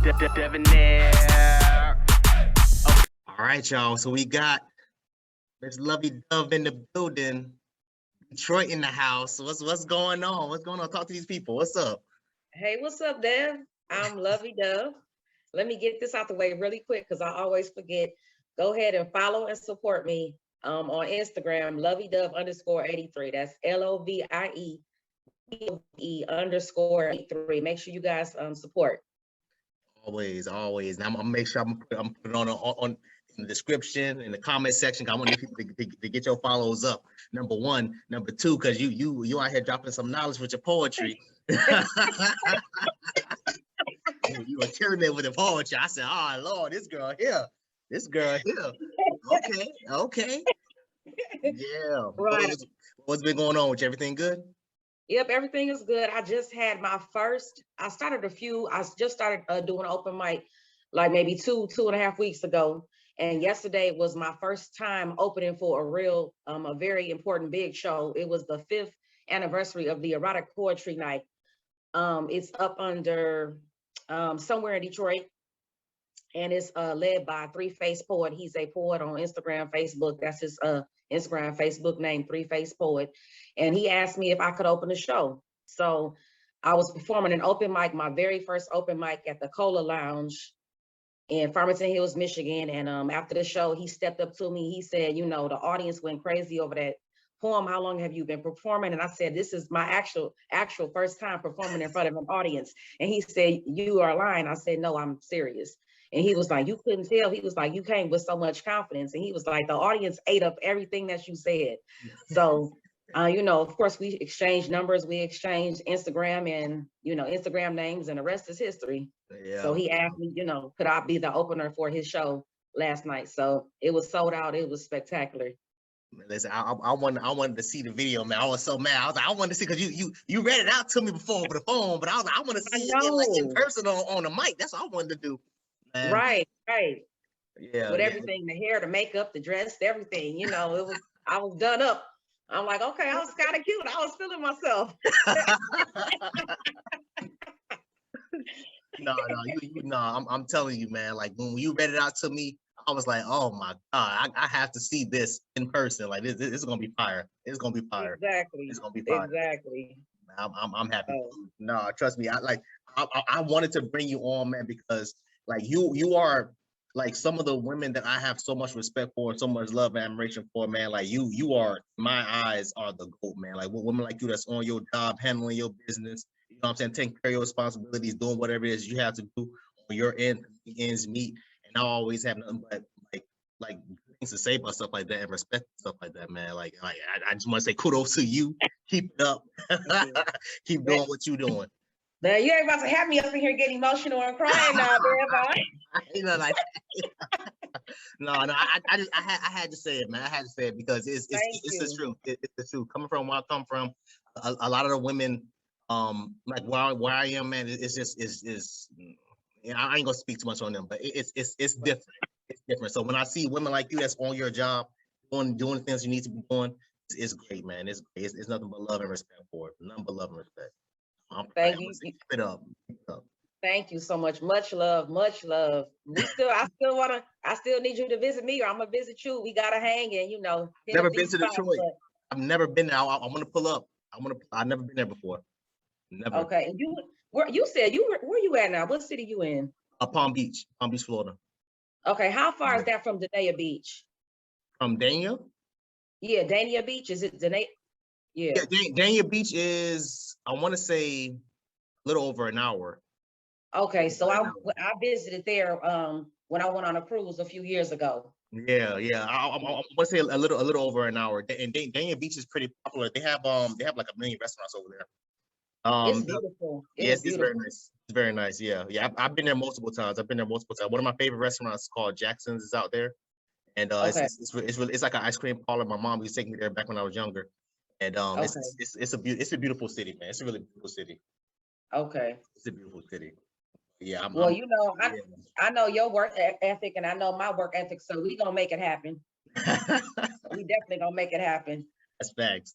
Debonair. All right, y'all. So we got Miss Lovey Dove in the building, Detroit in the house. What's going on? What's going on? Talk to these people. What's up? Hey, what's up, Dev? I'm Lovey Dove. Let me get this out the way really quick because I always forget. Go ahead and follow and support me on Instagram, LoveyDove_83. That's LOVIE_83. Make sure you guys support. Always. And I'm gonna make sure I'm put it on in the description, in the comment section. I want you people to get your follows up. Number one, number two, because you out here dropping some knowledge with your poetry. You were killing it with the poetry. I said, "Oh Lord, this girl here. Okay. Yeah. Right. What's been going on with you? Everything good? Yep, everything is good. I just had my first. I just started doing open mic like maybe two and a half weeks ago. And yesterday was my first time opening for a very important big show. It was the 5th anniversary of the Erotic Poetry Night. It's up under somewhere in Detroit, and it's led by Three Face Poet. He's a poet on Instagram, Facebook. That's his Instagram, Facebook name, Three Face Poet. And he asked me if I could open the show. So I was performing an open mic, my very first open mic at the Cola Lounge in Farmington Hills, Michigan. And after the show, he stepped up to me. He said, you know, the audience went crazy over that poem. How long have you been performing? And I said, this is my actual first time performing in front of an audience. And he said, you are lying. I said, no, I'm serious. And he was like, you couldn't tell. He was like, you came with so much confidence. And he was like, the audience ate up everything that you said. So, you know, of course, we exchanged numbers. We exchanged Instagram and, you know, Instagram names, and the rest is history. Yeah. So he asked me, you know, could I be the opener for his show last night? So it was sold out. It was spectacular. Listen, I wanted to see the video, man. I was so mad. I was like, I wanted to see, because you read it out to me before over the phone, but I was like, I want to see it like in person on the mic. That's what I wanted to do. Man. Right. Yeah. With everything, the hair, the makeup, the dress, everything, you know, I was done up. I'm like, okay, I was kind of cute. I was feeling myself. No, I'm telling you, man, like when you read it out to me, I was like, oh my God, I have to see this in person. Like this is gonna be fire. It's gonna be fire. Exactly. It's gonna be fire. Exactly. I'm happy. Oh. No, trust me. I wanted to bring you on, man, because like you are like some of the women that I have so much respect for and so much love and admiration for, man. Like you are, my eyes are the GOAT, man. Like women like you that's on your job, handling your business, you know what I'm saying, taking care of your responsibilities, doing whatever it is you have to do on your ends meet. And I always have nothing but like things to say about stuff like that and respect stuff like that, man. Like I just want to say kudos to you. Keep it up. Keep doing what you're doing. Man, you ain't about to have me up in here getting emotional and crying now, you know, like no, I had to say it, man. I had to say it because it's the truth. It's the truth. Coming from where I come from, a lot of the women, like where I am, man, it's just you know, I ain't gonna speak too much on them, but it's different. It's different. So when I see women like you that's on your job, doing things you need to be doing, it's great, man. It's great. It's nothing but love and respect for it. Nothing but love and respect. Thank you. Keep it up. Thank you so much. Much love. Much love. I still need you to visit me, or I'm gonna visit you. We gotta hang and, you know. Never been to Detroit. I've never been there. I want to pull up. I've never been there before. Never. Okay. And where you at now? What city you in? Palm Beach, Florida. Okay. How far is that from Dania Beach? From Dania? Yeah, Dania Beach. Is it Dania? Yeah. Dania Beach is, I want to say, a little over an hour. Okay, so I visited there when I went on a cruise a few years ago. Yeah. I want to say a little over an hour. And Dania Beach is pretty popular. They have like a million restaurants over there. It's beautiful. Yes, it's very nice. It's very nice. Yeah. I've been there multiple times. One of my favorite restaurants called Jackson's is out there, and it's like an ice cream parlor. My mom used to take me there back when I was younger, and it's a beautiful city, man. It's a really beautiful city. Okay. It's a beautiful city. Yeah. You know, I know your work ethic, and I know my work ethic, so we gonna make it happen. We definitely gonna make it happen. That's facts.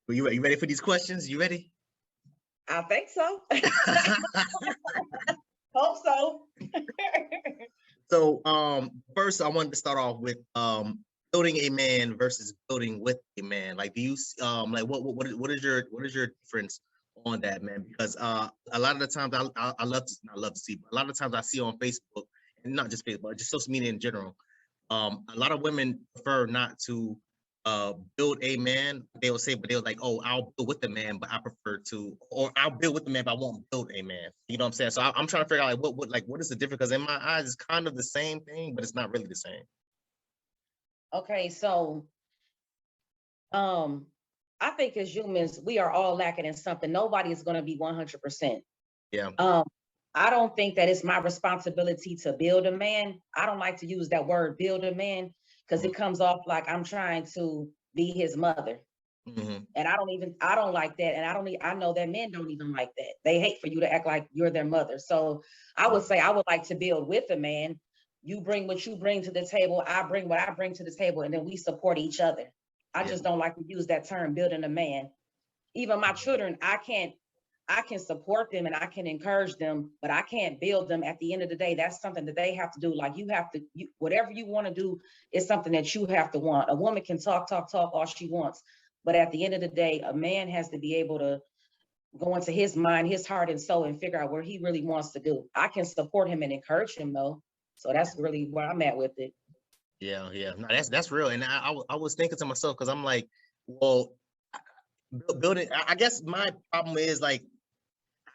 Well, you ready for these questions? You ready? I think so. Hope so. So first I wanted to start off with building a man versus building with a man. Like, do you like what is your difference on that, man? Because a lot of the times I love to not love to see, but a lot of times I see on Facebook, and not just Facebook, just social media in general, a lot of women prefer not to build a man. They'll say, but they'll like, oh, I'll build with the man, but I prefer to, or I'll build with the man, but I won't build a man. You know what I'm saying? So I'm trying to figure out like what is the difference? Because in my eyes, it's kind of the same thing, but it's not really the same. Okay, so I think as humans, we are all lacking in something. Nobody is going to be 100%. Yeah. I don't think that it's my responsibility to build a man. I don't like to use that word build a man because it comes off like I'm trying to be his mother. And I don't like that. And I know that men don't even like that. They hate for you to act like you're their mother. So I would say I would like to build with a man. You bring what you bring to the table. I bring what I bring to the table, and then we support each other. I just don't like to use that term, building a man. Even my children, I can support them and I can encourage them, but I can't build them. At the end of the day, that's something that they have to do. Like whatever you want to do is something that you have to want. A woman can talk all she wants, but at the end of the day, a man has to be able to go into his mind, his heart and soul and figure out what he really wants to do. I can support him and encourage him though. So that's really where I'm at with it. Yeah. No, that's real. And I was thinking to myself, because I'm like, well, building, I guess my problem is like,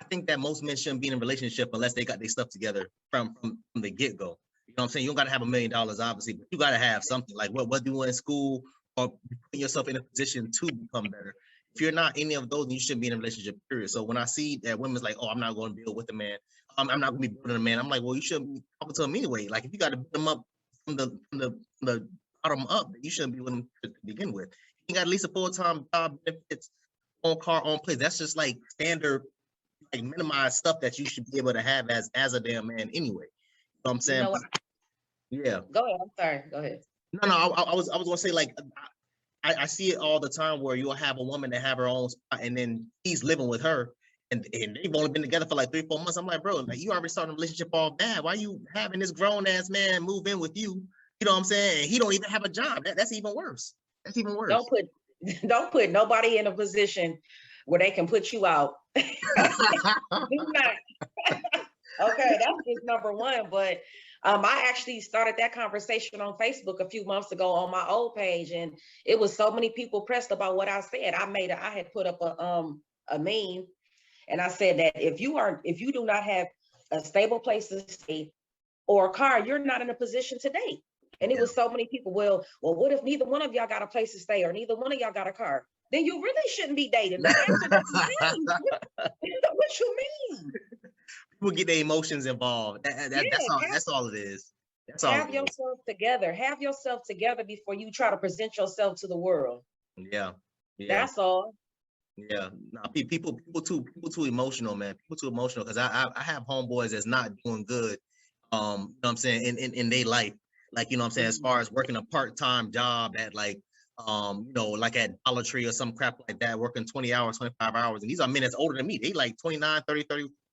I think that most men shouldn't be in a relationship unless they got their stuff together from the get-go. You know what I'm saying? You don't got to have $1 million, obviously, but you got to have something. Like what do you want in school, or putting yourself in a position to become better. If you're not any of those, you shouldn't be in a relationship, period. So when I see that women's like, oh, I'm not going to build with a man, I'm not going to be building a man, I'm like, well, you shouldn't be talking to him anyway. Like, if you got to build them up from the bottom up, you shouldn't be with them to begin with. You got at least a full-time job, benefits, on car, on place. That's just like standard, like minimized stuff that you should be able to have as a damn man anyway. You know what I'm saying? Yeah. Go ahead. I'm sorry. Go ahead. No, I was gonna say, like, I see it all the time where you'll have a woman that have her own spot, and then he's living with her, and they've only been together for like 3-4 months. I'm like, bro, like, you already started a relationship all bad. Why you having this grown ass man move in with you? You know what I'm saying? And he don't even have a job. That's even worse. That's even worse. Don't put nobody in a position where they can put you out. Do not. Okay, that's just number one. But I actually started that conversation on Facebook a few months ago on my old page, and it was so many people pressed about what I said. I had put up a meme, and I said that if you do not have a stable place to stay or a car, you're not in a position to date. And it was so many people, well, what if neither one of y'all got a place to stay or neither one of y'all got a car? Then you really shouldn't be dating. What you mean? People get their emotions involved. That's all it is. That's all. Have yourself together. Have yourself together before you try to present yourself to the world. Yeah. That's all. Yeah. Nah, people too emotional, man. People too emotional, because I have homeboys that's not doing good. You know what I'm saying, in their life. Like, you know what I'm saying, as far as working a part-time job at like, you know, like at Dollar Tree or some crap like that, working 20 hours, 25 hours. And these are men that's older than me. They like 29, 30,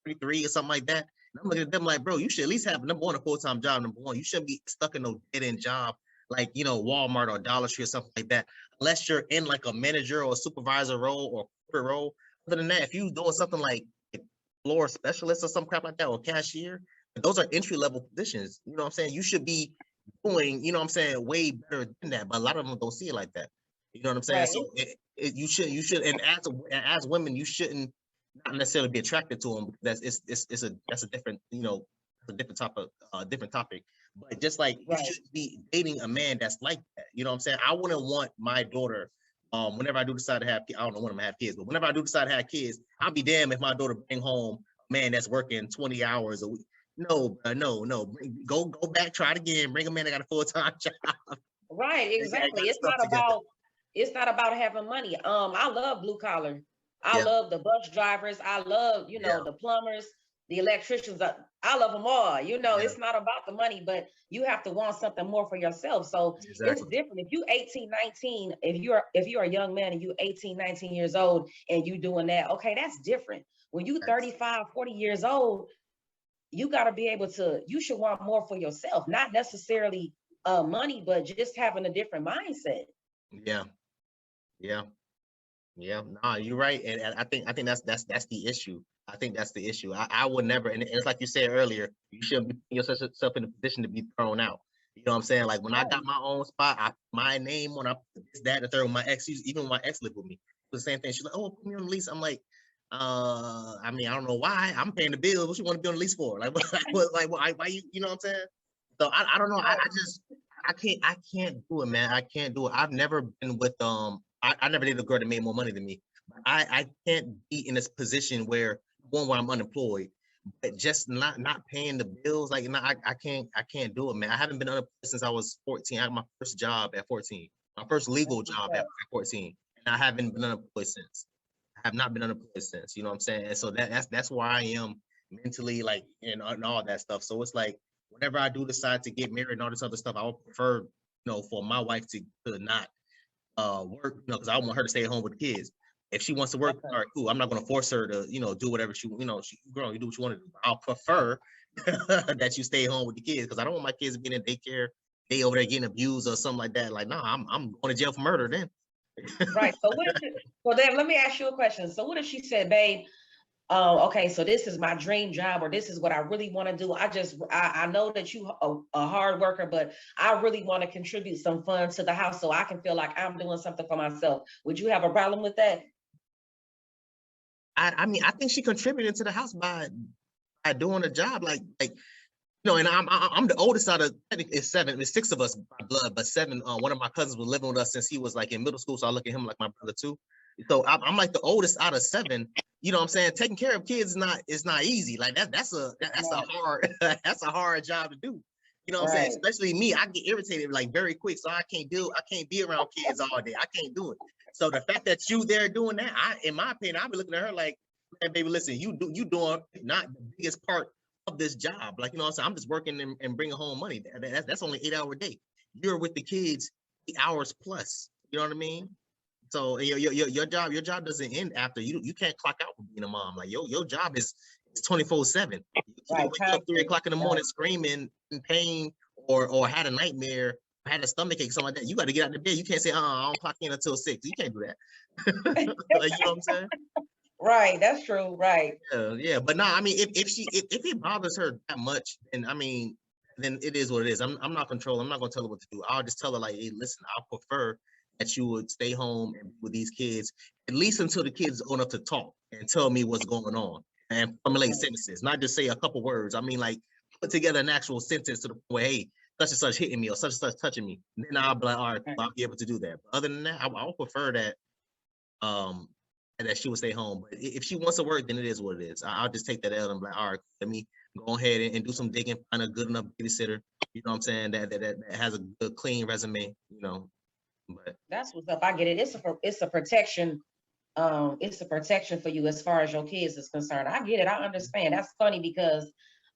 33 or something like that. And I'm looking at them like, bro, you should at least have, number one, a full-time job. Number one, you shouldn't be stuck in no dead-end job like, you know, Walmart or Dollar Tree or something like that, unless you're in like a manager or a supervisor role or corporate role. Other than that, if you doing something like floor specialist or some crap like that, or cashier, those are entry-level positions. You know what I'm saying? You should be doing, you know what I'm saying, way better than that, but a lot of them don't see it like that. You know what I'm saying? Right. So you should, and as women, you shouldn't not necessarily be attracted to them. That's a different, you know, a different topic. But just like, you should be dating a man that's like that. You know what I'm saying? I wouldn't want my daughter, whenever I do decide to have kids, I don't know when I'm gonna have kids, but whenever I do decide to have kids, I'll be damned if my daughter bring home a man that's working 20 hours a week. No. Go back, try it again. Bring a man that got a full-time job. Right, exactly. It's not about having money. I love blue collar. I love the bus drivers. I love, you know, the plumbers, the electricians. I love them all. You know, it's not about the money, but you have to want something more for yourself. So it's different. If you 18, 19, if you're a young man and you 18, 19 years old and you doing that, okay, that's different. When you 35, 40 years old, you got to be able to, you should want more for yourself, not necessarily money, but just having a different mindset. Yeah, yeah, yeah. Nah, you're right, and I think that's the issue. I think that's the issue. I would never, and it's like you said earlier, you shouldn't be putting yourself in a position to be thrown out. You know what I'm saying? Like when I got my own spot, my name on this, that, and the third. With my ex, even when my ex lived with me, the same thing. She's like, "Oh, put me on the lease." I'm like, I mean, I don't know why. I'm paying the bill. What you want to be on the lease for? Like, why you? You know what I'm saying? So I don't know. I just I can't do it, man. I can't do it. I've never been with I never dated a girl that made more money than me. I can't be in this position where where I'm unemployed, but just not paying the bills. Like I can't do it, man. I haven't been unemployed since I was 14. I had my first job at 14, my first legal job at 14, and I haven't been unemployed since. I have not been unemployed since. You know what I'm saying? And so that's where I am mentally, like, and all that stuff. So it's like whenever I do decide to get married and all this other stuff, I would prefer, for my wife to not work, because I want her to stay at home with the kids. If she wants to work, all right, cool. I'm not going to force her to, do whatever she, she grown, you do what you want to do. I'll prefer that you stay home with the kids, because I don't want my kids being in daycare, they over there getting abused or something like that. Like, no, I'm going to jail for murder then. Right. So well then let me ask you a question. So what if she said, babe, okay, so this is my dream job, or this is what I really want to do. I know that you a hard worker, but I really want to contribute some funds to the house so I can feel like I'm doing something for myself. Would you have a problem with that? I mean, I think she contributed to the house by doing a job, and I'm the oldest out of, it's seven, it's six of us by blood, but seven. One of my cousins was living with us since he was like in middle school, so I look at him like my brother too. So I'm like the oldest out of seven. You know what I'm saying? Taking care of kids is not easy. Like that's a hard that's a hard job to do. You know what I'm saying? Especially me, I get irritated like very quick, so I can't be around kids all day. I can't do it. So the fact that you there doing that, in my opinion, I'll be looking at her like, man, baby, listen, you doing not the biggest part of this job. Like, you know what I'm saying? I'm just working and bringing home money. That's only 8 hour day. You're with the kids 8 hours plus. You know what I mean? So your job doesn't end after you can't clock out for being a mom. Like your job is 24/7. You can't wake up 3 o'clock in the morning screaming in pain or had a nightmare, had a stomach ache, something like that. You got to get out of bed. You can't say, I don't clock in until 6. You can't do that. Like, you know what I'm saying? Right, that's true. Right. Yeah. But no, I mean, if it bothers her that much, then I mean, then it is what it is. I'm not controlling. I'm not gonna tell her what to do. I'll just tell her like, hey, listen, I prefer that you would stay home and be with these kids, at least until the kids are old enough to talk and tell me what's going on and formulate sentences, not just say a couple words. I mean, like put together an actual sentence to the point where, hey, such and such hitting me or such and such touching me. And then I'll be like, all right, I'll be able to do that. But other than that, I'll prefer that and that she would stay home. But if she wants to work, then it is what it is. I'll just take that L and be like, all right, let me go ahead and do some digging, find a good enough babysitter. You know what I'm saying? That has a good, clean resume. But That's what's up. I get it. It's a protection. It's a protection for you as far as your kids is concerned. I get it. I understand. That's funny because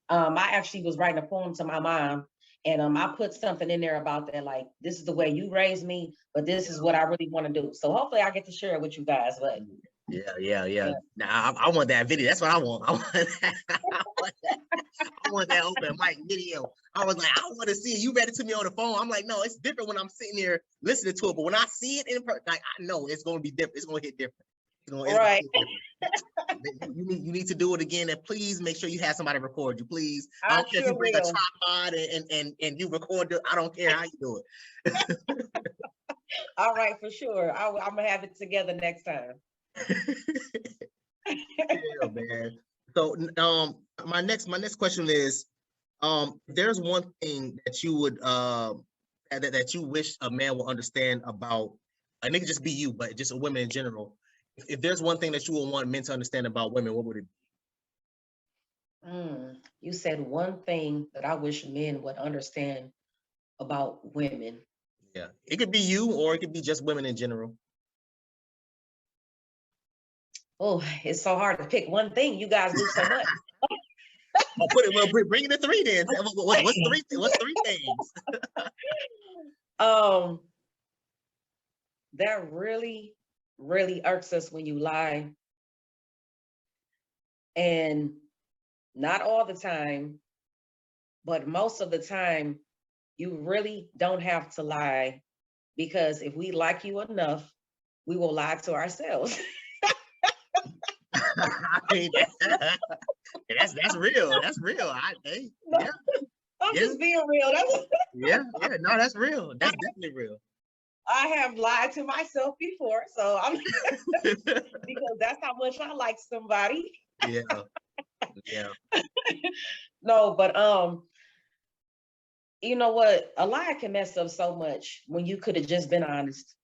I actually was writing a poem to my mom, and I put something in there about that, like, this is the way you raised me, but this is what I really want to do. So hopefully I get to share it with you guys. But yeah. Now I want that video. That's what I want. I want that open mic video. I was like, I want to see it. You read it to me on the phone. I'm like, no, it's different when I'm sitting here listening to it. But when I see it in person, like, I know it's going to be different. It's going to hit different. Right. You need to do it again, and please make sure you have somebody record you, please. I I don't care if you sure bring a will. tripod and you record it. I don't care how you do it. All right, for sure. I'm gonna have it together next time. Yeah, man. So my next question is, if there's one thing that you would that you wish a man would understand about, and it could just be you, but just women in general. If there's one thing that you would want men to understand about women, what would it be? You said one thing that I wish men would understand about women. Yeah, it could be you, or it could be just women in general. Oh, it's so hard to pick one thing. You guys do so much. Bring it to 3 then. What's 3 things? That really, really irks us when you lie. And not all the time, but most of the time, you really don't have to lie, because if we like you enough, we will lie to ourselves. I mean, that's real. That's real. Yeah, I'm yeah, just being real. yeah, yeah. No, that's real. That's definitely real. I have lied to myself before, so I'm because that's how much I like somebody. Yeah, yeah, No, but you know what? A lie can mess up so much when you could have just been honest.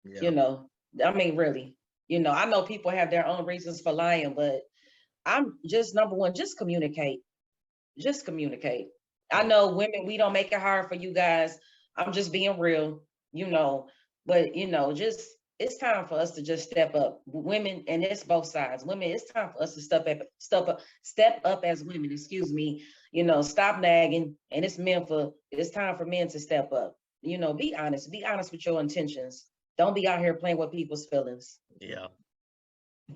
yeah, You know, I mean, really. I know people have their own reasons for lying, but I'm just number one, just communicate. Just communicate. I yeah, know women, we don't make it hard for you guys. I'm just being real, but just it's time for us to just step up. Women, and it's both sides. Women, it's time for us to step up as women, excuse me. Stop nagging. And it's time for men to step up. Be honest. Be honest with your intentions. Don't be out here playing with people's feelings. yeah.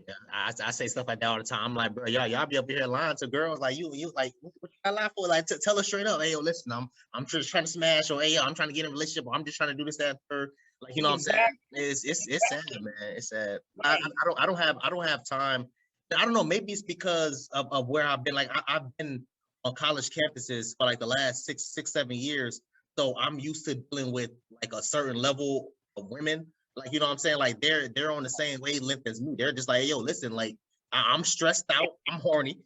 Yeah, I say stuff like that all the time. I'm like, bro, y'all be up here lying to girls like you like what you lie for? Like tell us straight up, hey yo, listen, I'm just trying to smash, or hey yo, I'm trying to get in a relationship, or I'm just trying to do this, that, third. Like what I'm saying? It's sad, man. It's sad. I don't have time. I don't know, maybe it's because of where I've been. Like I've been on college campuses for like the last 6, 7 years. So I'm used to dealing with like a certain level of women. Like, you know what I'm saying? Like they're on the same wavelength as me. They're just like, hey, yo, listen, like I'm stressed out, I'm horny.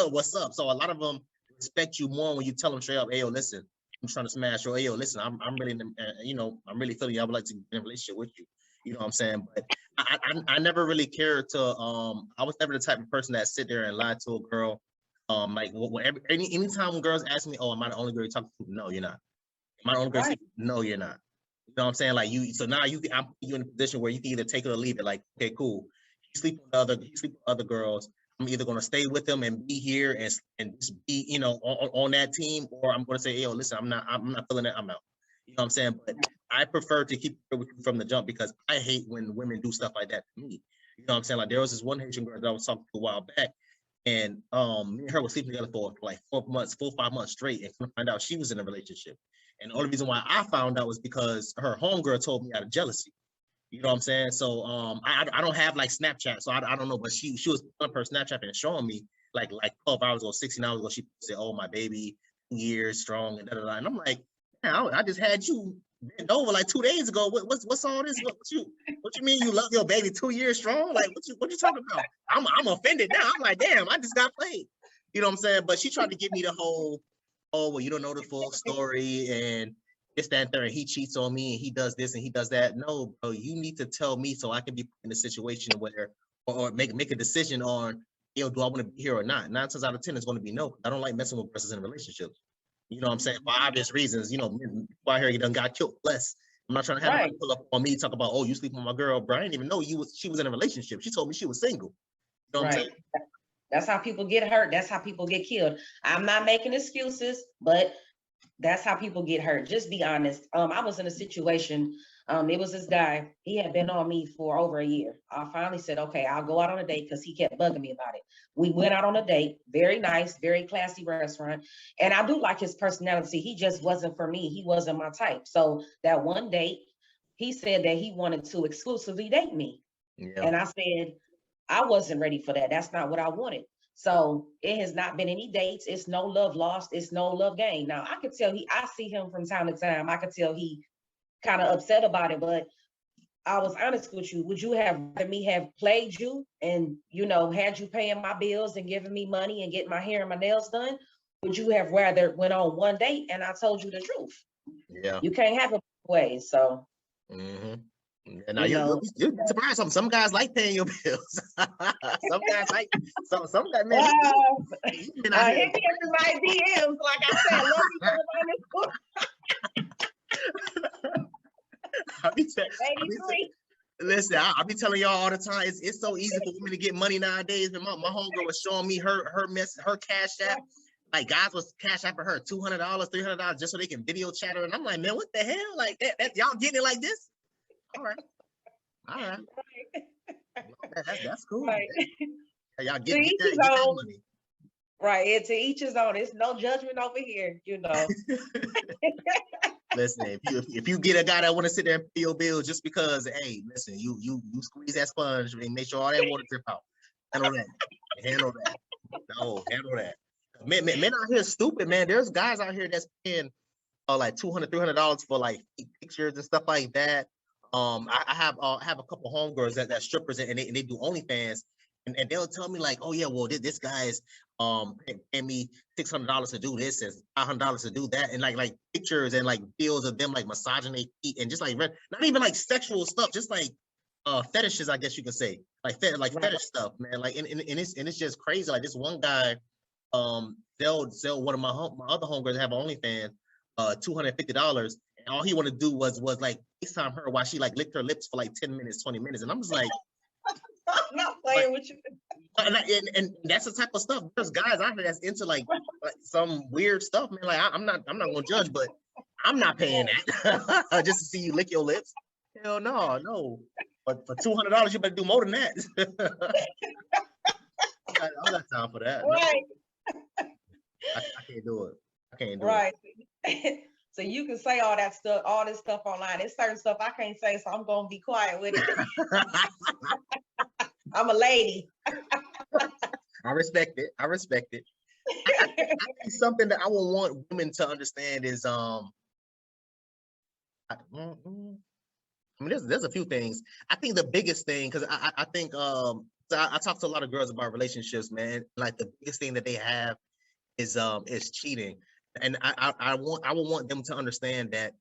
What's up? So a lot of them respect you more when you tell them straight up, hey, yo, listen, I'm trying to smash, or hey, yo, listen, I'm really, I'm really feeling you. I would like to get in a relationship with you. You know what I'm saying? But I never really cared to. I was never the type of person that sit there and lie to a girl. Like anytime girls ask me, oh, am I the only girl you talk to? No, you're not. Am I the only girl? Right. No, you're not. You know what I'm saying? Like so now I'm putting you in a position where you can either take it or leave it. Like, okay, cool. He sleep with other girls. I'm either gonna stay with him and be here and just be, on that team, or I'm gonna say, hey, yo, listen, I'm not feeling it, I'm out. You know what I'm saying? But I prefer to keep it with you from the jump, because I hate when women do stuff like that to me. You know what I'm saying? Like there was this one Haitian girl that I was talking to a while back, and me and her were sleeping together for like 4 or 5 months straight, and come to find out she was in a relationship. And the only reason why I found out was because her homegirl told me out of jealousy. You know what I'm saying? So I don't have like Snapchat, so I don't know, but she was pulling up her Snapchat and showing me like 12 hours ago, 16 hours ago, she said, oh, my baby, 2 years strong, and da. And I'm like, man, I just had you bent over like 2 days ago. What's all this? What you mean you love your baby 2 years strong? Like what you talking about? I'm offended now. I'm like, damn, I just got played. You know what I'm saying? But she tried to give me the whole, oh, well, you don't know the full story, and this, that, and third, and he cheats on me, and he does this and he does that. No, bro, you need to tell me so I can be in a situation where, or make a decision on, do I want to be here or not? 9 times out of 10, it's going to be no. I don't like messing with persons in relationships. You know what I'm saying? For obvious reasons, people out here, done got killed. Less. I'm not trying to have Right. pull up on me, talk about, oh, you sleep with my girl, bro. I didn't even know she was in a relationship. She told me she was single. You know what I'm saying? That's how people get hurt. That's how people get killed. I'm not making excuses, but that's how people get hurt. Just be honest. I was in a situation. It was this guy. He had been on me for over a year. I finally said, okay, I'll go out on a date, because he kept bugging me about it. We went out on a date. Very nice, very classy restaurant. And I do like his personality. He just wasn't for me. He wasn't my type. So that one date, he said that he wanted to exclusively date me. Yeah. And I said, I wasn't ready for that. That's not what I wanted. So it has not been any dates. It's no love lost. It's no love gained. Now I could tell I see him from time to time. I could tell he kind of upset about it, but I was honest with you. Would you have rather me have played you and, had you paying my bills and giving me money and getting my hair and my nails done? Would you have rather went on one date and I told you the truth? Yeah. You can't have it both ways. So. Mm-hmm. And now you'll be surprised. Some guys like paying your bills. Some guys like some guys, man. Hit me up in my DMs, like I said. Love you Listen, I'll be telling y'all all the time. It's so easy for women to get money nowadays. And my homegirl was showing me her Cash App. Like guys was Cash App for her $200, $300 just so they can video chat her. And I'm like, man, what the hell? Like that y'all getting it like this? All right. That's cool. Right. Y'all get that money. Right. And to each his own. It's no judgment over here, you know. Listen, if you get a guy that want to sit there and pay your bills just because, hey, listen, you squeeze that sponge and make sure all that water drip out. Handle that. Handle that. No, handle that. Men out here stupid, man. There's guys out here that's paying like $200, $300 for like pictures and stuff like that. I have a couple homegirls that strippers and they do OnlyFans, and they'll tell me like, oh yeah, well this guy is paying me $600 to do this and $500 to do that, and like pictures and like videos of them like massaging their feet and just like not even like sexual stuff, just like fetishes, I guess you could say, like fetish stuff, man. Like and it's just crazy. Like this one guy, they'll one of my other homegirls have OnlyFans, $250, and all he wanted to do was like FaceTime her while she like licked her lips for like 10 minutes, 20 minutes, and I'm just like, I'm not playing with you. and that's the type of stuff. There's guys out here that's into like some weird stuff, man. Like I'm not gonna judge, but I'm not paying that just to see you lick your lips. Hell no. But for $200, you better do more than that. I don't got time for that. Right. No. I can't do it. I can't do right. it. So you can say all that stuff, all this stuff online. There's certain stuff I can't say, so I'm gonna be quiet with it. I'm a lady. I respect it. I think something that I would want women to understand is I mean, there's a few things. I think the biggest thing, because I think so I talk to a lot of girls about relationships, man. Like the biggest thing that they have is cheating, and I would want them to understand that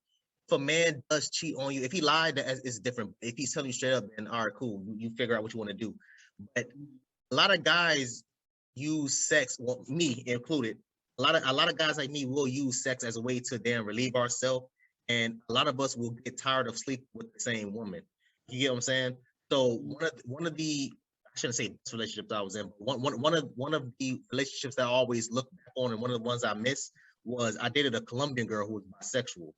if a man does cheat on you, if he lied, that is different. If he's telling you straight up, then all right, cool, you figure out what you want to do. But a lot of guys use sex, well, me included. A lot of guys like me will use sex as a way to then relieve ourselves. And a lot of us will get tired of sleeping with the same woman. You get what I'm saying? So one of the I shouldn't say best relationships I was in, but one of the relationships that I always look back on, and one of the ones I miss, was I dated a Colombian girl who was bisexual.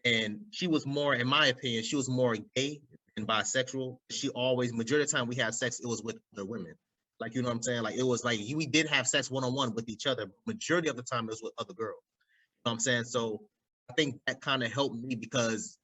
And she was more, in my opinion, she was more gay than bisexual. She always, majority of the time we had sex, it was with other women. Like, you know what I'm saying? Like, it was like we did have sex one-on-one with each other, but majority of the time it was with other girls. You know what I'm saying? So I think that kind of helped me, because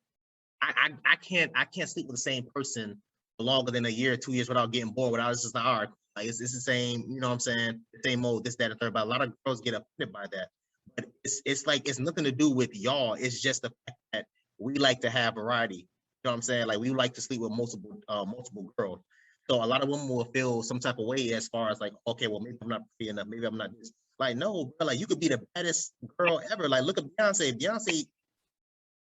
I can't sleep with the same person for longer than a year or 2 years without getting bored. Without, it's just like, all right, like it's the same, you know what I'm saying? The same old, this, that, and third. But a lot of girls get offended by that. But it's like it's nothing to do with y'all. It's just the fact that we like to have variety. You know what I'm saying? Like we like to sleep with multiple girls. So a lot of women will feel some type of way as far as like, okay, well, maybe I'm not pretty enough, maybe I'm not this. Like, no, bro, like you could be the baddest girl ever. Like, look at Beyonce. Beyonce,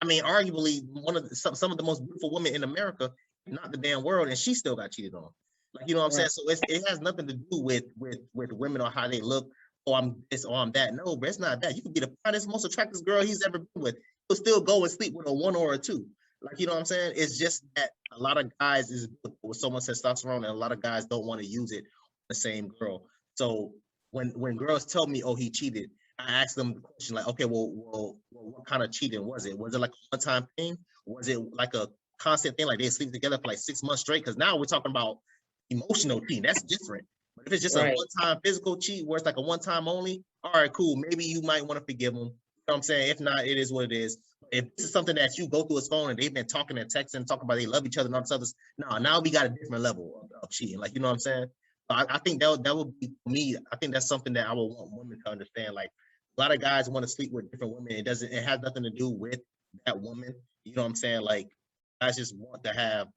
I mean, arguably one of some of the most beautiful women in America, not the damn world, and she still got cheated on. Like, you know what I'm saying? So it has nothing to do with women or how they look. Oh, I'm this or I'm that. No, but it's not that. You could be the finest, most attractive girl he's ever been with. He'll still go and sleep with a 1 or a 2. Like, you know what I'm saying? It's just that a lot of guys is with so much testosterone, and a lot of guys don't want to use it on the same girl. So when girls tell me, oh, he cheated, I ask them the question like, okay, well, what kind of cheating was it? Was it like a one-time thing? Was it like a constant thing, like they sleep together for like 6 months straight? Because now we're talking about emotional cheating. That's different. But if it's just a one-time physical cheat where it's like a one-time only, all right, cool. Maybe you might want to forgive them. You know what I'm saying? If not, it is what it is. If this is something that you go through his phone and they've been talking and texting, talking about they love each other and all this other, no, now we got a different level of cheating. Like, you know what I'm saying? So I think that would be me. I think that's something that I would want women to understand. Like, a lot of guys want to sleep with different women. It has nothing to do with that woman. You know what I'm saying? Like, guys just want to have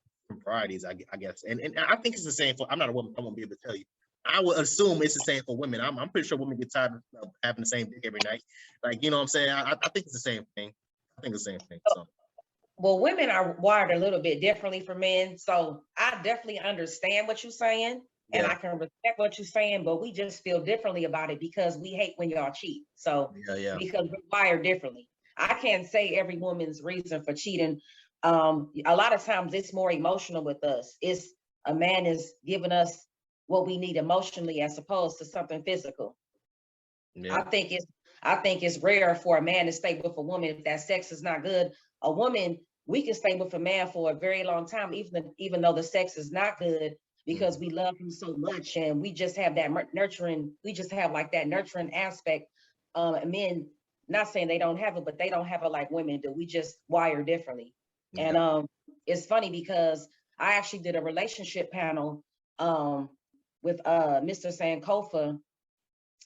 varieties, I guess. And I think it's the same for, I'm not a woman, I won't be able to tell you. I would assume it's the same for women. I'm pretty sure women get tired of having the same dick every night. Like, you know what I'm saying? I think it's the same thing. I think it's the same thing. So. Well, women are wired a little bit differently from men. So I definitely understand what you're saying. And I can respect what you're saying, but we just feel differently about it because we hate when y'all cheat. So because we're wired differently. I can't say every woman's reason for cheating. A lot of times it's more emotional with us. It's a man is giving us what we need emotionally as opposed to something physical. I think it's rare for a man to stay with a woman if that sex is not good. A woman, we can stay with a man for a very long time, even though the sex is not good. because we love him so much, and we just have that nurturing, we just have like that nurturing aspect. And men, not saying they don't have it, but they don't have it like women do. We just wire differently. And it's funny because I actually did a relationship panel with Mr. Sankofa.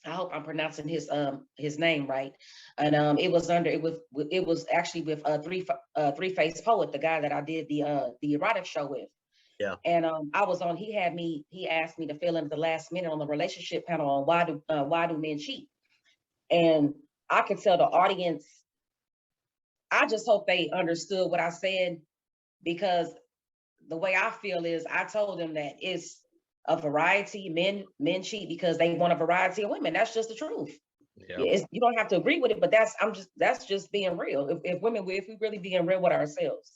I hope I'm pronouncing his name right. And it was actually with Three Face Poet, the guy that I did the erotic show with. Yeah. And I was on, he asked me to fill in at the last minute on the relationship panel on why do men cheat? And I could tell the audience, I just hope they understood what I said, because the way I feel is I told them that it's a variety. Men cheat because they want a variety of women. That's just the truth. Yeah. You don't have to agree with it, but that's just being real. If we really being real with ourselves.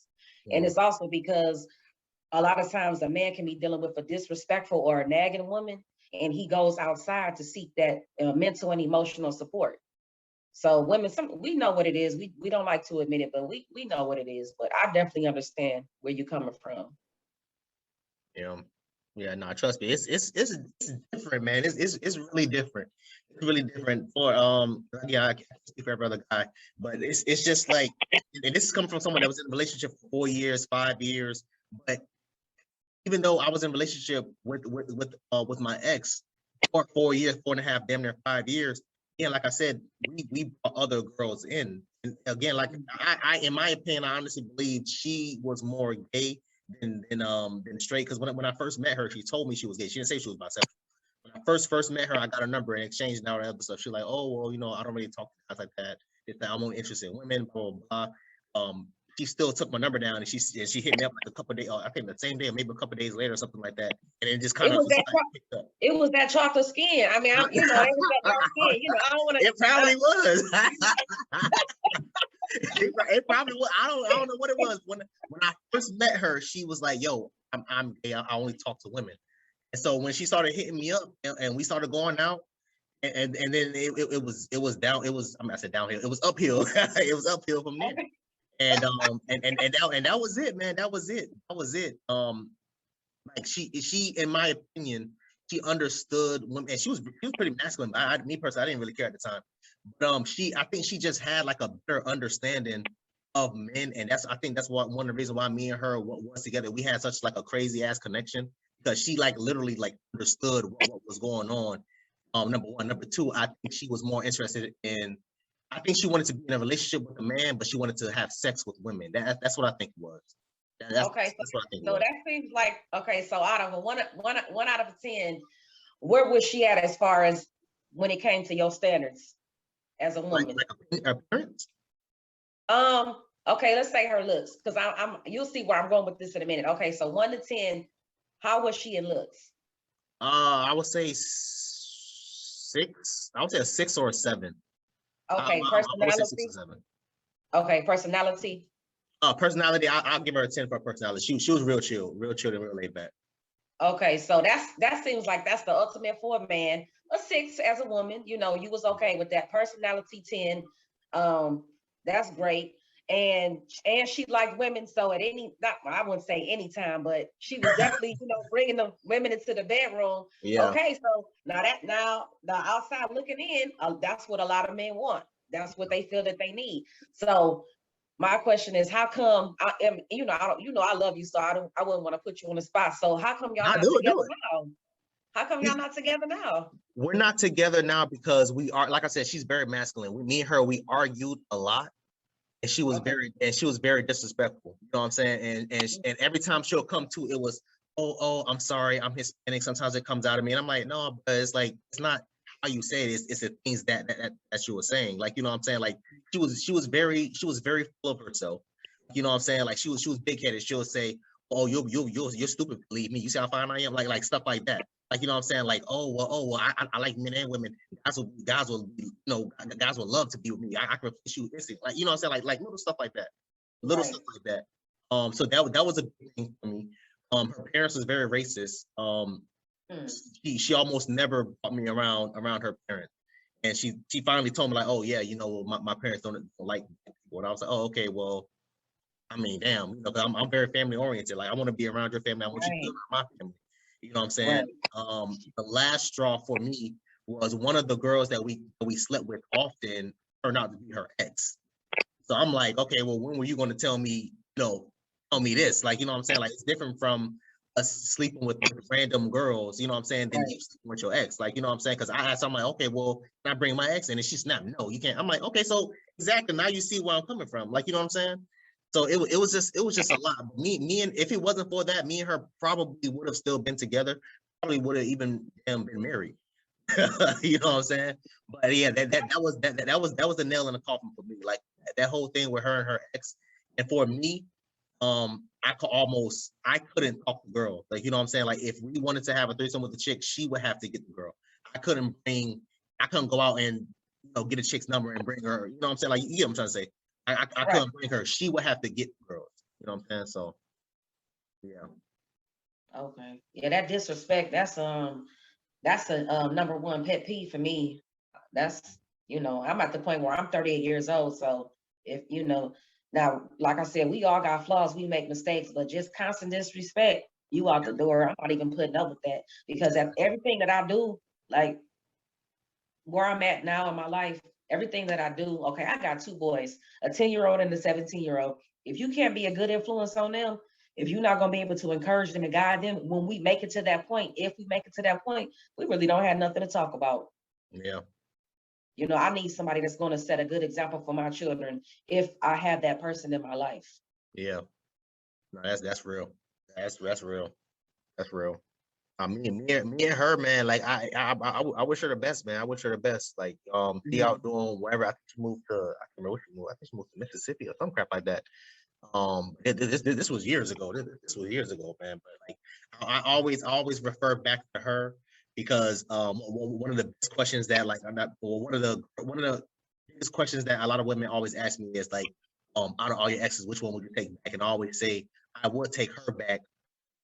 And it's also because a lot of times a man can be dealing with a disrespectful or a nagging woman, and he goes outside to seek that mental and emotional support. So women, we know what it is. We don't like to admit it, but we know what it is. But I definitely understand where you're coming from. Yeah, no, trust me, it's different, man. It's really different. It's really different for yeah, I can't speak for every other guy, but it's just like, and this is coming from someone that was in a relationship for 4 years, 5 years. But even though I was in a relationship with my ex for 4 years, 4.5, damn near 5 years, again, like I said, we brought other girls in. And again, like I in my opinion, I honestly believe she was more gay than straight. Because when I first met her, she told me she was gay. She didn't say she was bisexual. When I first met her, I got her number and exchanged all that other stuff. She's like, oh, well, you know, I don't really talk to guys like that. It's that I'm only interested in women, blah, blah, blah. She still took my number down, and she hit me up like a couple of days, I think the same day or maybe a couple of days later or something like that. And it just kind of picked up. It was that chocolate skin. I mean, you know, it was that dark skin. You know, I don't want to. It probably was. It probably was. I don't know what it was. When I first met her, she was like, "Yo, I'm gay. I only talk to women." And so when she started hitting me up and we started going out, and then it was down. It was, I mean, I said downhill. It was uphill. It was uphill from there. And that was it, man. That was it. Like she in my opinion, she understood women, and she was pretty masculine. Me personally, I didn't really care at the time. But I think she just had like a better understanding of men, and I think that's one of the reasons why me and her was together. We had such like a crazy ass connection, because she like literally like understood what was going on. Number one. Number two, I think she was more interested in, I think she wanted to be in a relationship with a man, but she wanted to have sex with women. That's what I think it was. That's what I think. So that seems like, okay, so out of one out of 10, where was she at as far as when it came to your standards as a woman? Like appearance? Okay, let's say her looks, because you'll see where I'm going with this in a minute. Okay, so 1 to 10, how was she in looks? I would say 6. I would say a 6 or a 7. Okay, personality. Okay, personality. Personality, I'll give her a 10 for personality. She was real chill and real laid back. Okay, so that seems like that's the ultimate for a man. A 6 as a woman, you know, you was okay with that. Personality 10, that's great. And she liked women, so at I wouldn't say any time, but she was definitely, you know, bringing the women into the bedroom. Yeah. Okay, so now the outside looking in, that's what a lot of men want. That's what they feel that they need. So my question is, how come I love you, so I wouldn't want to put you on the spot. So how come y'all not together now? How come y'all not together now? We're not together now because we are, like I said, she's very masculine. Me and her, we argued a lot. And she was very disrespectful. You know what I'm saying? And every time she'll come to, it was, oh, I'm sorry, I'm Hispanic. Sometimes it comes out of me, and I'm like, no, but it's like, it's not how you say it. It's the things that she was saying. Like, you know what I'm saying? Like, she was very full of herself. You know what I'm saying? Like, she was big headed. She'll say, oh, you're stupid. Believe me. You see how fine I am? Like stuff like that. Like, you know what I'm saying? Like, oh, well, I like men and women. Guys will love to be with me. I can replace you instantly. Like, you know what I'm saying? Like little stuff like that. Stuff like that. So that was a big thing for me. Her parents was very racist. She almost never brought me around her parents. And she finally told me, like, oh yeah, you know, my parents don't like people. And I was like, oh, okay, well, I mean, damn, you know, I'm very family oriented. Like, I want to be around your family. I want you to be around my family. You know what I'm saying? Right. The last straw for me was one of the girls that we slept with often turned out to be her ex. So I'm like, okay, well, when were you going to tell me, tell me this? Like, you know what I'm saying? Like, it's different from us sleeping with random girls, you know what I'm saying, than Right. you sleeping with your ex. Like, you know what I'm saying? Because I asked, I'm like, okay, well, can I bring my ex in? And she snapped, no, you can't. I'm like, okay, so exactly, now you see where I'm coming from. Like, you know what I'm saying? So it was just a lot. Me and if it wasn't for that, me and her probably would have still been together. Probably would have even been married. You know what I'm saying? But yeah, that was the nail in the coffin for me. Like that whole thing with her and her ex. And for me, I couldn't talk to girl. Like, you know what I'm saying? Like if we wanted to have a threesome with the chick, she would have to get the girl. I couldn't go out and get a chick's number and bring her. You know what I'm saying? Like you get what I'm trying to say. I Right. couldn't bring her. She would have to get girls. You know what I'm saying? So yeah. Okay. Yeah, that disrespect, that's a number one pet peeve for me. That's, I'm at the point where I'm 38 years old. So if, now, like I said, we all got flaws, we make mistakes, but just constant disrespect, you out the door. I'm not even putting up with that because everything that I do, like where I'm at now in my life, everything that I do, okay, I got two boys, a 10-year-old and a 17-year-old. If you can't be a good influence on them, if you're not going to be able to encourage them and guide them, when we make it to that point, if we make it to that point, we really don't have nothing to talk about. Yeah. I need somebody that's going to set a good example for my children if I have that person in my life. Yeah. No, that's real. That's real. That's real. Me and her, man. Like I wish her the best, man. I wish her the best. Like be out doing wherever. I think she moved to. I can't remember where she moved. I think she moved to Mississippi or some crap like that. This was years ago. This was years ago, man. But like I always refer back to her because one of the best questions that like I'm not well, one of the biggest questions that a lot of women always ask me is like out of all your exes, which one would you take back? And I always say I would take her back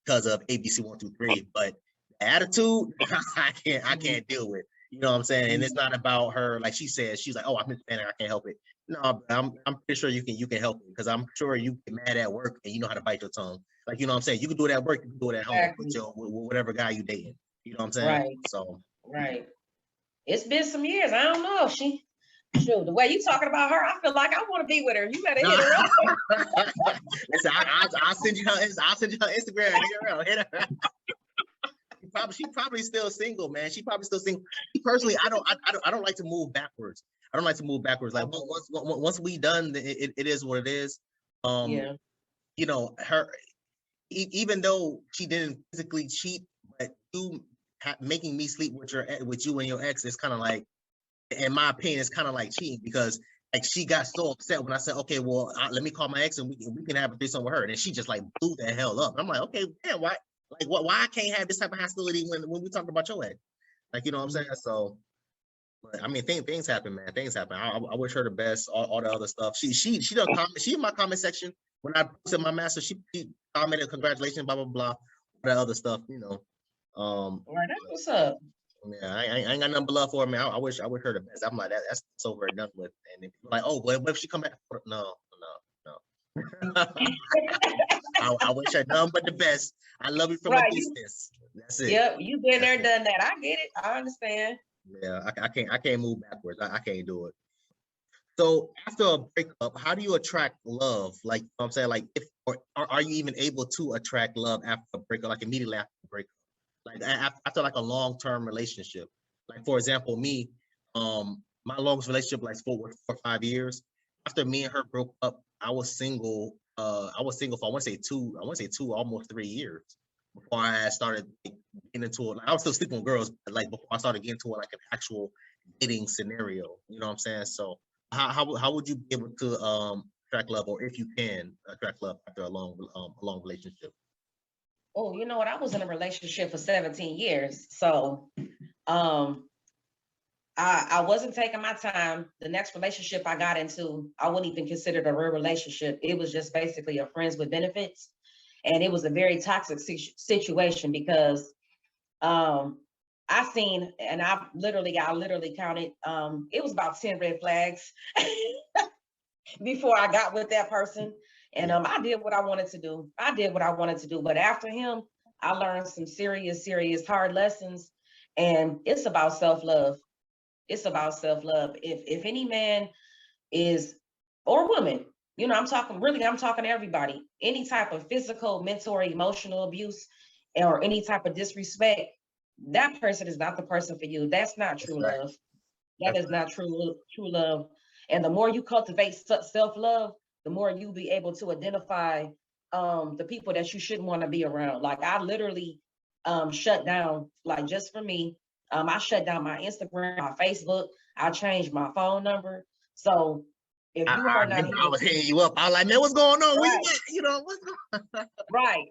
because of ABC 1, 2, 3. But the attitude, I can't deal with. You know what I'm saying? And it's not about her, like she said, she's like, oh, I'm Hispanic, I can't help it. No, I'm pretty sure you can help me because I'm sure you get mad at work and you know how to bite your tongue. Like, you know what I'm saying? You can do it at work, you can do it at home with whatever guy you dating. You know what I'm saying? Right. So Right. It's been some years. I don't know if shoot, the way you talking about her, I feel like I want to be with her. You better hit her up. Listen, I'll send you her Instagram. Hit her out. She probably still single, man. She probably still single. Personally, I don't like to move backwards. I don't like to move backwards. Like once we done, it is what it is. Yeah. Her even though she didn't physically cheat, but you making me sleep with you and your ex is kind of like, in my opinion, it's kind of like cheating because like she got so upset when I said, okay, well, let me call my ex and we can have a threesome with her, and she just like blew the hell up. I'm like, okay, damn, why? Like, why I can't have this type of hostility when we talk about your ex? Like, you know what I'm saying? So, but I mean, things happen, man. Things happen. I wish her the best. All the other stuff. She does comment. She in my comment section when I posted my master. She commented, congratulations, blah blah blah. All that other stuff, All right, that's what's up. Yeah, I ain't got nothing but love for her, man. I wish her the best. I'm like that's over and done with. And if people like, oh, well, what if she come back? No. I wish her nothing but the best. I love you from a distance. That's it. Yep, you been there, done that. I get it. I understand. Yeah, I can't move backwards. I can't do it. So after a breakup, how do you attract love? Like, you know what I'm saying, like, are you even able to attract love after a breakup? Like immediately after a breakup, like after like a long-term relationship. Like for example, me, my longest relationship like for 5 years. After me and her broke up, I was single. I was single for I want to say two, almost 3 years before I started like, getting into it. Like, I was still sleeping with girls, but like before I started getting into it, like an actual dating scenario. You know what I'm saying? So how would you be able to attract love, or if you can attract love after a long relationship? Oh, you know what? I was in a relationship for 17 years. So I wasn't taking my time. The next relationship I got into, I wouldn't even consider it a real relationship. It was just basically a friends with benefits. And it was a very toxic situation because I seen, and I literally counted, it was about 10 red flags before I got with that person. And I did what I wanted to do. But after him, I learned some serious, hard lessons, and it's about self-love. It's about self-love. If any man is, or woman, you know, I'm talking to everybody, any type of physical, mental, or emotional abuse, or any type of disrespect, that person is not the person for you. That's not That's true right. love. That is not true love. And the more you cultivate self-love, the more you'll be able to identify the people that you shouldn't want to be around. Like I literally shut down, like just for me, I shut down my Instagram, my Facebook, I changed my phone number. So if you I are not remember I here, was hitting you up. I was like, man, what's going on? Where you right, at? You know, what's going right.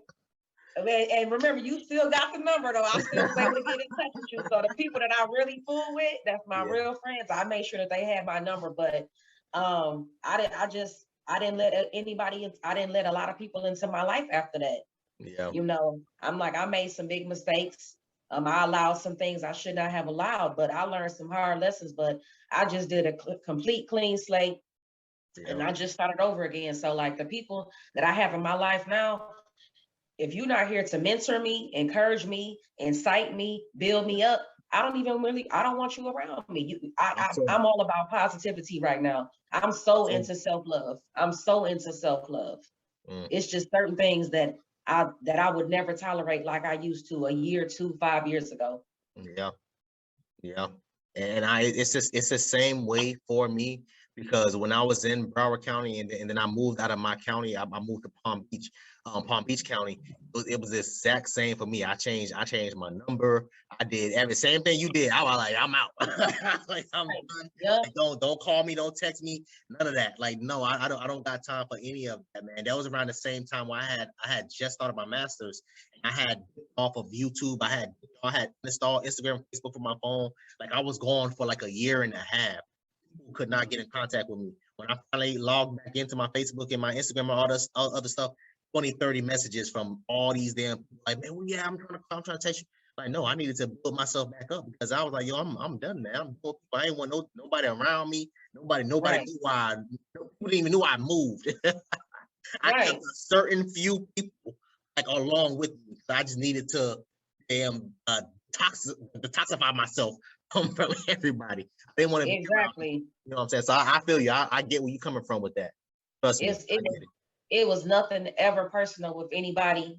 And remember, you still got the number though. I still was able to get in touch with you. So the people that I really fool with, that's my Yeah. real friends. I made sure that they had my number, but I didn't let anybody. I didn't let a lot of people into my life after that. Yeah. You know, I'm like I made some big mistakes. I allowed some things I should not have allowed, but I learned some hard lessons. But I just did a complete clean slate, and Yeah. I just started over again. So like the people that I have in my life now, if you're not here to mentor me, encourage me, incite me, build me up, I don't want you around me. I'm all about positivity right now. I'm so into self-love. I'm so into self-love. Mm. It's just certain things that I would never tolerate like I used to a year, 5 years ago. Yeah. Yeah. And it's the same way for me, because when I was in Broward County and then I moved out of my county, I moved to Palm Beach County. It was the exact same for me. I changed my number. I did every same thing you did. I was like, I'm out. Like I'm done. Yep. Like, don't call me, don't text me, none of that. Like, no, I don't got time for any of that, man. That was around the same time where I had just started my master's. I had off of YouTube. I had installed Instagram, Facebook for my phone. Like I was gone for like a year and a half. People could not get in contact with me. When I finally logged back into my Facebook and my Instagram and all this other stuff, 20, 30 messages from all these damn people like, man, well, yeah, I'm trying to text you. Like, no, I needed to build myself back up because I was like, yo, I'm done, man. I ain't want nobody around me. Nobody Right. knew why. People didn't even know I moved. I Right. kept a certain few people like along with me. So I just needed to detoxify myself from everybody. I didn't want to be around people. Exactly. You know what I'm saying? So I feel you. I get where you're coming from with that. Trust me, I get it. It was nothing ever personal with anybody.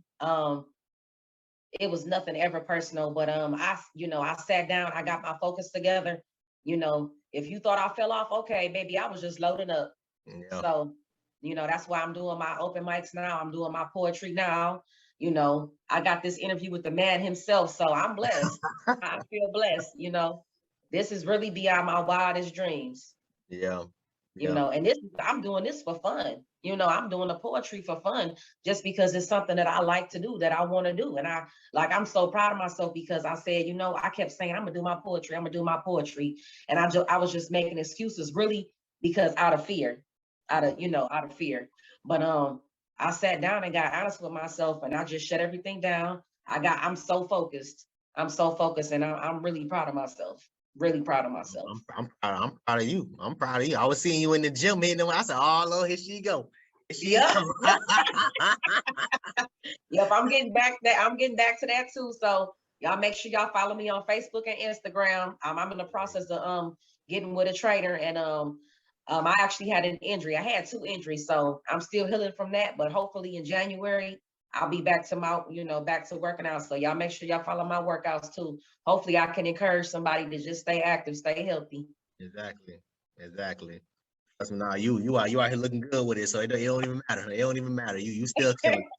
It was nothing ever personal, but I sat down, I got my focus together. You know, if you thought I fell off, okay, baby, I was just loading up. Yeah. So, that's why I'm doing my open mics now. I'm doing my poetry now. I got this interview with the man himself, so I'm blessed. I feel blessed. This is really beyond my wildest dreams. Yeah. And I'm doing this for fun. I'm doing the poetry for fun just because it's something that I like to do, that I want to do. And I'm so proud of myself because I said, I kept saying, I'm gonna do my poetry. I'm gonna do my poetry. And I was just making excuses really because out of fear, out of fear. But I sat down and got honest with myself and I just shut everything down. I'm so focused. And I'm really proud of myself. Really proud of myself. I'm proud of you. I'm proud of you. I was seeing you in the gym hitting them. I said, oh Lord, here she go. Yep. Yep, I'm getting back to that too. So y'all make sure y'all follow me on Facebook and Instagram. I'm in the process of getting with a trainer, and I actually had an injury. I had 2 injuries, so I'm still healing from that. But hopefully in January I'll be back to back to working out. So y'all make sure y'all follow my workouts too. Hopefully I can encourage somebody to just stay active, stay healthy. Exactly. Nah, you out here looking good with it, so it don't even matter. It don't even matter. You still killing.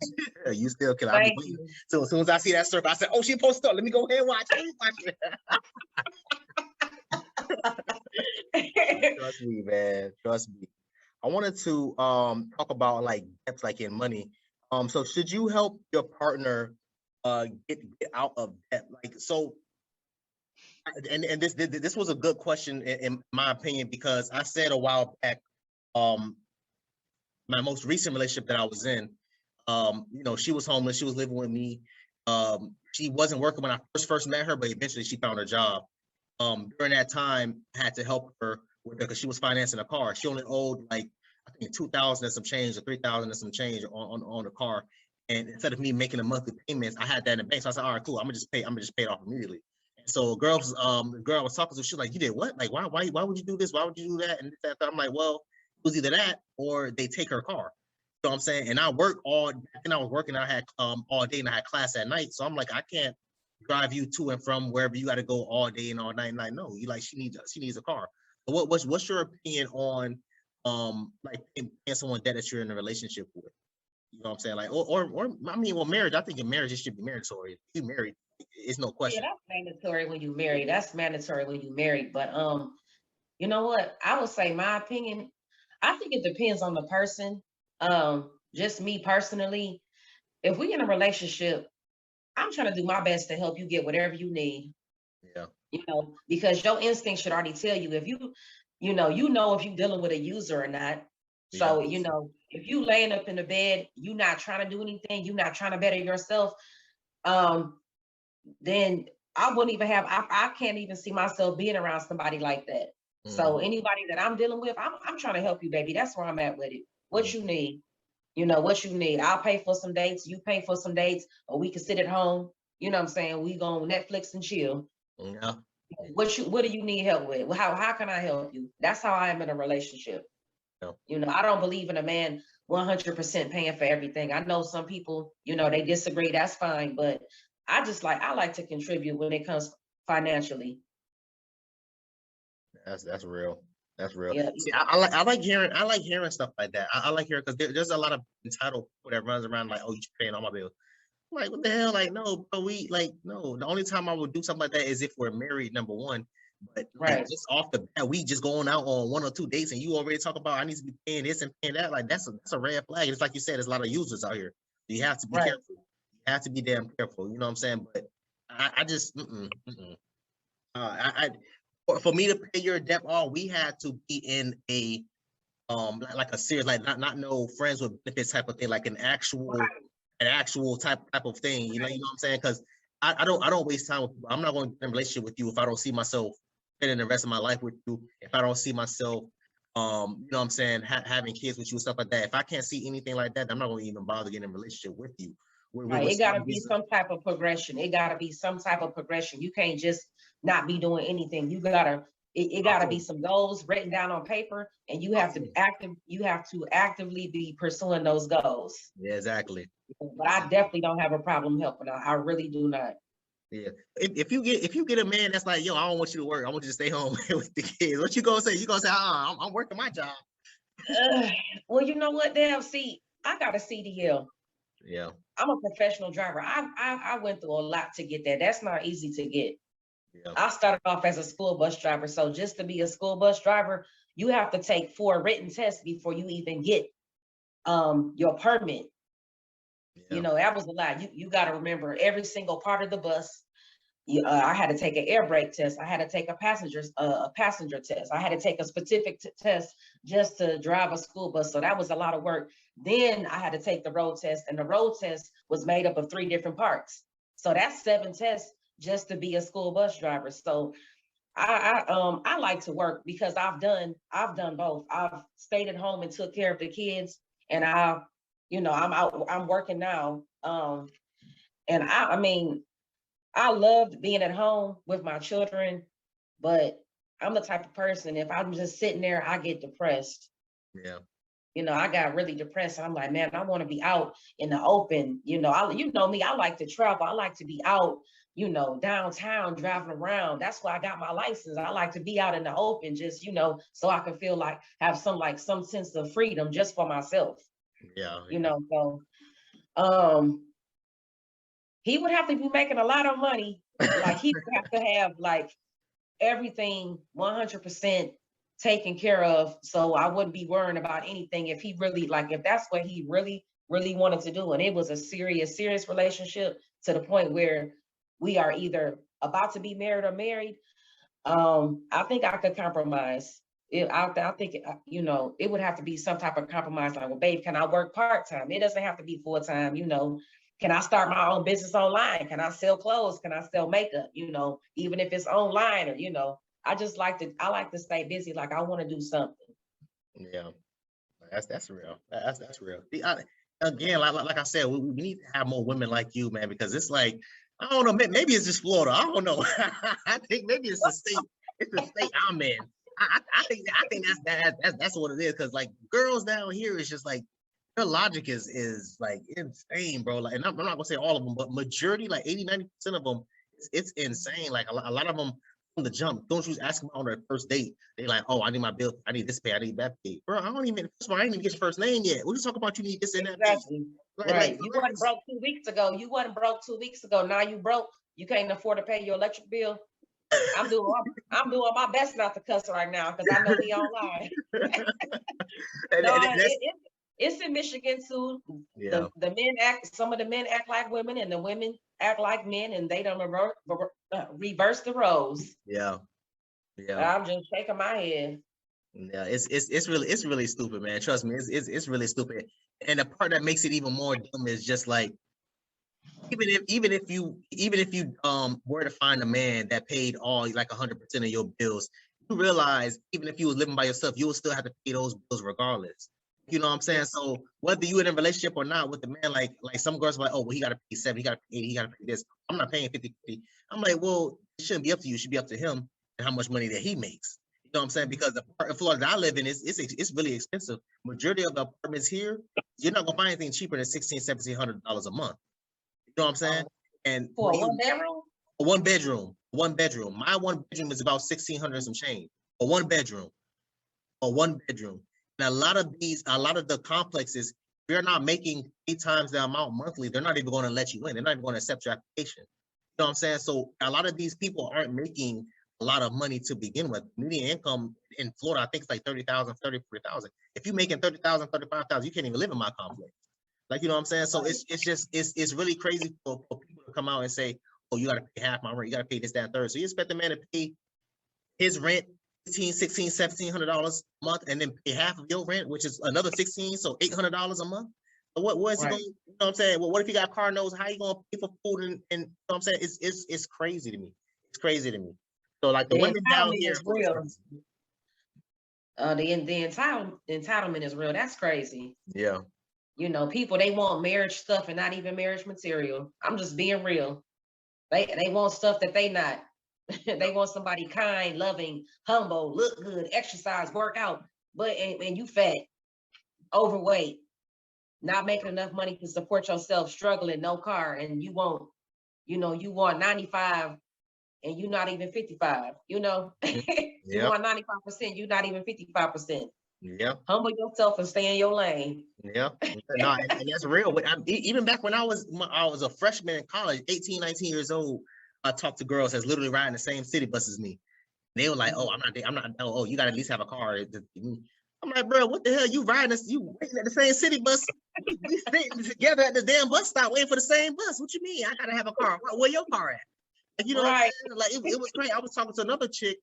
You still killing. Thank you. So as soon as I see that circle, I said, "Oh, she posted up. Let me go ahead and watch it." Trust me, man. Trust me. I wanted to talk about like debts, like in money. So should you help your partner get out of debt? Like so, and this was a good question in my opinion, because I said a while back, my most recent relationship that I was in, she was homeless, she was living with me. She wasn't working when I first met her, but eventually she found her job. During that time, I had to help her with because she was financing a car. She only owed like I think 2,000 and some change or 3,000 and some change on the car. And instead of me making the monthly payments, I had that in the bank. So I said, all right, cool. I'm gonna just pay it off immediately. And so the girl I was talking to, she was like, you did what? Like, why would you do this? Why would you do that? And that. I'm like, well, it was either that or they take her car. You know what I'm saying? And I work and I was working, I had all day and I had class at night. So I'm like, I can't drive you to and from wherever you got to go all day and all night. And like, no, she needs a car. So what's your opinion on like paying someone that you're in a relationship with? You know what I'm saying? Like, or I mean, well, marriage, I think in marriage, it should be mandatory. If you married, it's no question. Yeah, that's mandatory when you marry. That's mandatory when you married. But you know what? I would say my opinion, I think it depends on the person. Just me personally, if we in a relationship, I'm trying to do my best to help you get whatever you need. Yeah. You know, because your instinct should already tell you if you know if you're dealing with a user or not. So, Yeah. you know, if you laying up in the bed, you're not trying to do anything, you're not trying to better yourself, then I wouldn't even have, I can't even see myself being around somebody like that. So anybody that I'm dealing with, I'm trying to help you, baby. That's where I'm at with it. What you need, you know, what you need. I'll pay for some dates, you pay for some dates, or we can sit at home. You know what I'm saying? We go on Netflix and chill. Yeah. What do you need help with? How can I help you? That's how I am in a relationship. Yeah. You know, I don't believe in a man 100% paying for everything. I know some people, you know, they disagree. That's fine, but I like to contribute when it comes financially. That's real. That's real. Yeah. See, I like hearing stuff like that. I like hearing, because there's a lot of entitled people that runs around like, oh, you're paying all my bills. I'm like, what the hell? Like, no, bro, no. The only time I would do something like that is if we're married, number one. But like, Right. just off the bat, we just going out on 1 or 2 dates, and you already talk about I need to be paying this and paying that. Like, that's a red flag. It's like you said, there's a lot of users out here. You have to be Right. careful. You have to be damn careful. You know what I'm saying? But I just for me to pay your debt, all we had to be in a like a serious, like not no friends with benefits type of thing, like an actual type of thing. You know what I'm saying? Because I don't waste time with people. I'm not going to be in a relationship with you if I don't see myself spending the rest of my life with you. If I don't see myself, you know what I'm saying, having kids with you and stuff like that. If I can't see anything like that, I'm not going to even bother getting in a relationship with you. Right. It got to be some type of progression. It got to be some type of progression. You can't just not be doing anything. You gotta. It got to be some goals written down on paper, and you have to actively be pursuing those goals. Yeah, exactly. But I definitely don't have a problem helping out. I really do not. Yeah. If you get a man that's like, yo, I don't want you to work, I want you to stay home with the kids, what you gonna say? You gonna say, I'm working my job. Well, you know what, Dev? See, I got a CDL. Yeah. I'm a professional driver. I went through a lot to get that. That's not easy to get. Yeah. I started off as a school bus driver. So just to be a school bus driver, you have to take 4 written tests before you even get your permit. Yeah. You know, that was a lot. You got to remember every single part of the bus. I had to take an air brake test. I had to take a passenger test. I had to take a specific test just to drive a school bus. So that was a lot of work. Then I had to take the road test, and the road test was made up of 3 different parts. So that's 7 tests just to be a school bus driver. So I like to work because I've done both. I've stayed at home and took care of the kids, and I'm working now. And I mean, I loved being at home with my children, but I'm the type of person, if I'm just sitting there, I get depressed. Yeah. You know, I got really depressed. And I'm like, man, I want to be out in the open. You know me, I like to travel. I like to be out, downtown, driving around. That's why I got my license. I like to be out in the open, just, so I can feel like have some sense of freedom just for myself. Yeah. So he would have to be making a lot of money. Like he would have to have like everything 100% taken care of. So I wouldn't be worrying about anything if that's what he really, really wanted to do. And it was a serious relationship to the point where we are either about to be married or married. I think I could compromise. I think, it would have to be some type of compromise. Like, well, babe, can I work part-time? It doesn't have to be full-time, Can I start my own business online? Can I sell clothes? Can I sell makeup? Even if it's online or, I like to stay busy. Like I want to do something. Yeah, that's real. That's real. again, like I said, we need to have more women like you, man, because it's like, I don't know, maybe it's just Florida. I don't know. I think maybe it's the state. It's the state I'm in. I think that's what it is. Cause like girls down here is just like their logic is like insane, bro. Like, and I'm not gonna say all of them, but majority, like 80-90% of them, it's insane. Like a lot of them from the jump, don't you ask them on their first date? They like, oh, I need my bill, I need this pay, I need that pay. Bro, I don't even, first of all, I didn't even get your first name yet. We just talk about you need this and that pay. Exactly. Like, Right. You wasn't broke 2 weeks ago. You wasn't broke 2 weeks ago. Now you broke. You can't afford to pay your electric bill. I'm doing my best not to cuss right now because I know we online. No, it's in Michigan too. Yeah. The men some of the men act like women and the women act like men, and they don't reverse the roles. Yeah. Yeah. I'm just shaking my head. Yeah, it's really stupid, man. Trust me, it's really stupid. And the part that makes it even more dumb is just like, even if you were to find a man that paid all like 100% of your bills, you realize even if you was living by yourself, you will still have to pay those bills regardless. You know what I'm saying? So whether you in a relationship or not with the man, like some girls are like, oh, well, he got to pay 7, he got to pay 8, he got to pay this. I'm not paying 50-50. I'm like, well, it shouldn't be up to you. It should be up to him and how much money that he makes. You know what I'm saying? Because the part of Florida that I live in it's really expensive. Majority of the apartments here, you're not gonna find anything cheaper than $1,600-$1,700 a month. You know what I'm saying? And for a one bedroom? One bedroom. My one bedroom is about 1,600 and some change. For one bedroom. And a lot of the complexes, if you're not making 8 times the amount monthly, they're not even going to let you in. They're not even going to accept your application. You know what I'm saying? So a lot of these people aren't making a lot of money to begin with. Median income in Florida, I think it's like 30,000, 40,000. If you're making 30,000, 35,000, you can't even live in my complex. Like, you know what I'm saying? So it's really crazy for people to come out and say, oh, you got to pay half my rent. You got to pay this, that, and third. So you expect the man to pay his rent $1,500, $1,600, $1,700 a month, and then pay half of your rent, which is another $1,600, so $800 a month. So what is he going? You know what I'm saying? Well, what if you got car notes? How you going to pay for food? And you know what I'm saying? It's crazy to me. It's crazy to me. So like the women down here is real. The entitlement is real. That's crazy. Yeah. You know, people, they want marriage stuff and not even marriage material. I'm just being real. They want stuff that they not. They want somebody kind, loving, humble, look good, exercise, work out, but and you fat, overweight, not making enough money to support yourself, struggling, no car, and you want 95 and you're not even 55, you know. You want 95%, you're not even 55%. Yeah. Humble yourself and stay in your lane. Yeah. No, and that's real. Even back when I was a freshman in college, 18, 19 years old, I talked to girls that's literally riding the same city bus as me. They were like, oh, I'm not, oh, you got to at least have a car. I'm like, bro, what the hell? You riding this, you waiting at the same city bus? We sitting together at the damn bus stop waiting for the same bus. What you mean? I got to have a car. Where your car at? Like, you know, right. Like it was great. I was talking to another chick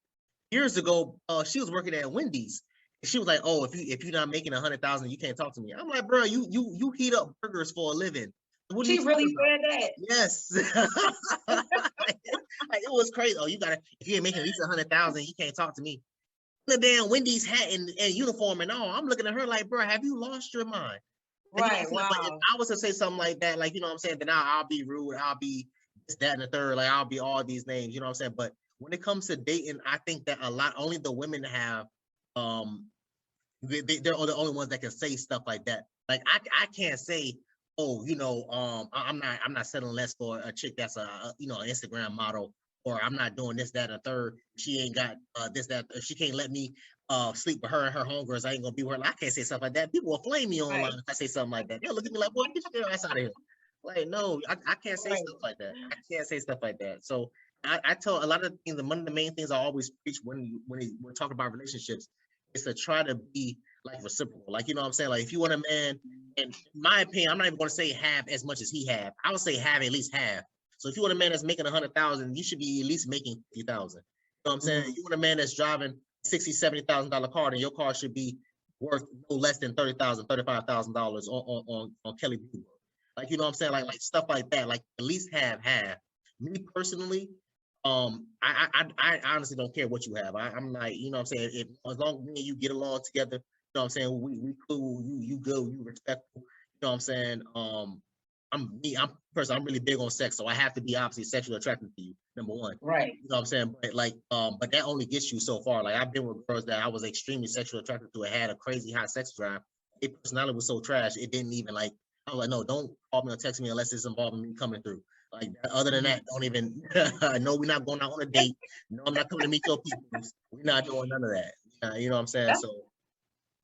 years ago. She was working at Wendy's. She was like, "Oh, if you're not making 100,000, you can't talk to me." I'm like, "Bro, you heat up burgers for a living." What she really said that? Yes. Like, it was crazy. Oh, if you ain't making at least 100,000, you can't talk to me. The damn Wendy's hat and uniform and all. I'm looking at her like, "Bro, have you lost your mind?" Right. Wow. Like, if I was to say something like that, like, you know what I'm saying, then I'll be rude. I'll be this, that, and the third. Like, I'll be all these names. You know what I'm saying? But when it comes to dating, I think that only the women have they're the only ones that can say stuff like that. Like I can't say, oh, you know, I'm not settling less for a chick that's an Instagram model, or I'm not doing this, that, and third. She ain't got this, that. She can't let me sleep with her and her homegirls. I ain't gonna be with her. I can't say stuff like that. People will flame me online if I say something like that. They'll look at me like, boy, get your ass out of here. Like, no, I can't say stuff like that. I can't say stuff like that. So I tell a lot of things. One of the main things I always preach when we're talking about relationships is to try to be like reciprocal. Like, you know what I'm saying? Like, if you want a man, in my opinion, I'm not even going to say have as much as he have. I would say have at least half. So if you want a man that's making 100,000, you should be at least making 50,000. You know what I'm saying? You want a man that's driving $60,000, $70,000 car, then your car should be worth no less than $30,000, $35,000 on Kelly Blue. Like, you know what I'm saying? Like stuff like that. Like, at least have half. Me personally, I honestly don't care what you have. I'm like, you know what I'm saying? As long as me and you get along together, you know what I'm saying? We cool, you good, you respectful. know what I'm saying? I'm really big on sex, so I have to be obviously sexually attracted to you, number one. Right. You know what I'm saying? But like, but that only gets you so far. Like I've been with girls that I was extremely sexually attracted to and had a crazy high sex drive. Their personality was so trash, it didn't even like, I was like, no, don't call me or text me unless it's involving me coming through. Like other than that, don't even no, we're not going out on a date. No, I'm not coming to meet your people. We're not doing none of that. You know what I'm saying? So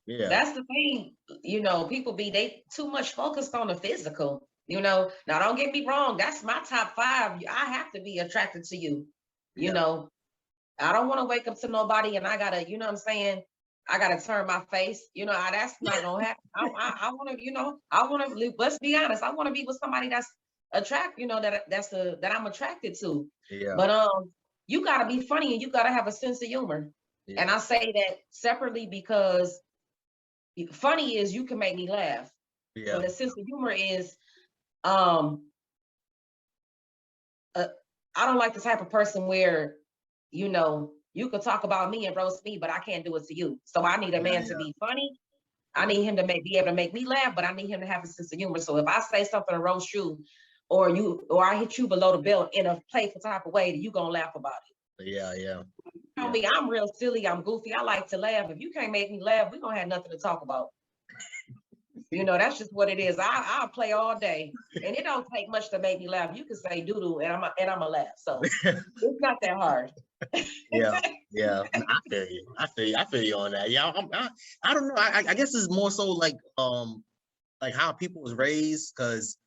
yeah. That's the thing, people they too much focused on the physical, now don't get me wrong, that's my top 5. I have to be attracted to you, I don't want to wake up to nobody and I gotta, you know what I'm saying, I gotta turn my face, that's not gonna happen. I want to, I want to, let's be honest, I want to be with somebody that's that I'm attracted to. Yeah. But you gotta be funny and you gotta have a sense of humor. Yeah. And I say that separately because funny is you can make me laugh. Yeah. But a sense of humor is, I don't like the type of person where, you could talk about me and roast me, but I can't do it to you. So I need a man to be funny. I need him to be able to make me laugh, but I need him to have a sense of humor. So if I say something to roast you, or I hit you below the belt in a playful type of way, you gonna laugh about it. Yeah. You know me, I'm real silly, I'm goofy, I like to laugh. If you can't make me laugh, we gonna have nothing to talk about. That's just what it is. I'll play all day, and it don't take much to make me laugh. You can say doo-doo, and I'm a laugh. So it's not that hard. Yeah. I feel you on that. Yeah, I don't know. I guess it's more so like how people was raised, because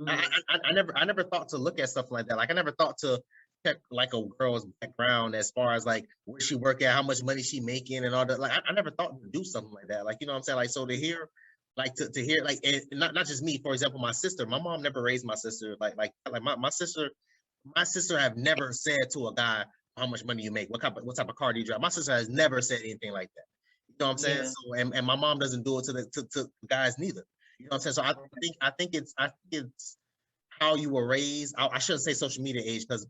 I never thought to look at stuff like that. Like I never thought to check like a girl's background as far as like where she work at, how much money she making, and all that. Like I never thought to do something like that. Like, you know what I'm saying? Like, so to hear, like to hear, like, and not just me. For example, my sister. My mom never raised my sister like my sister. My sister have never said to a guy, how much money you make, what type of car do you drive. My sister has never said anything like that. You know what I'm saying? Yeah. So and my mom doesn't do it to guys neither. You know what I'm saying? So I think it's how you were raised. I shouldn't say social media age, because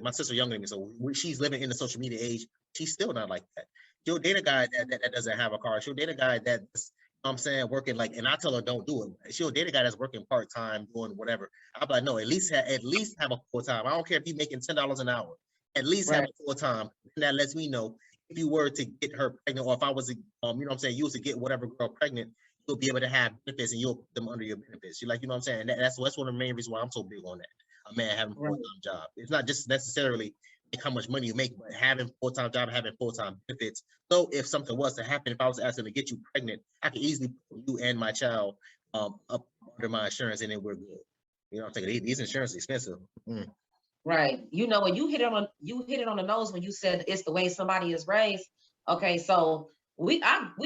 my sister's younger than me, so she's living in the social media age. She's still not like that. She'll date a guy that doesn't have a car. She'll date a guy that's, you know what I'm saying, working like, and I tell her don't do it. She'll date a guy that's working part-time, doing whatever. I'm like, no, at least have a full-time. I don't care if you're making $10 an hour. At least have a full-time. And that lets me know if you were to get her pregnant, or if I was, you know what I'm saying, you was to get whatever girl pregnant, you'll be able to have benefits and you'll put them under your benefits. You like, you know what I'm saying? That's one of the main reasons why I'm so big on that. A man having a full-time job. It's not just necessarily like how much money you make, but having full-time job, having full-time benefits. So if something was to happen, if I was asking to get you pregnant, I could easily put you and my child up under my insurance, and then we're good. You know what I'm saying? These insurance expensive. Right. And you hit it on the nose when you said it's the way somebody is raised. Okay, so we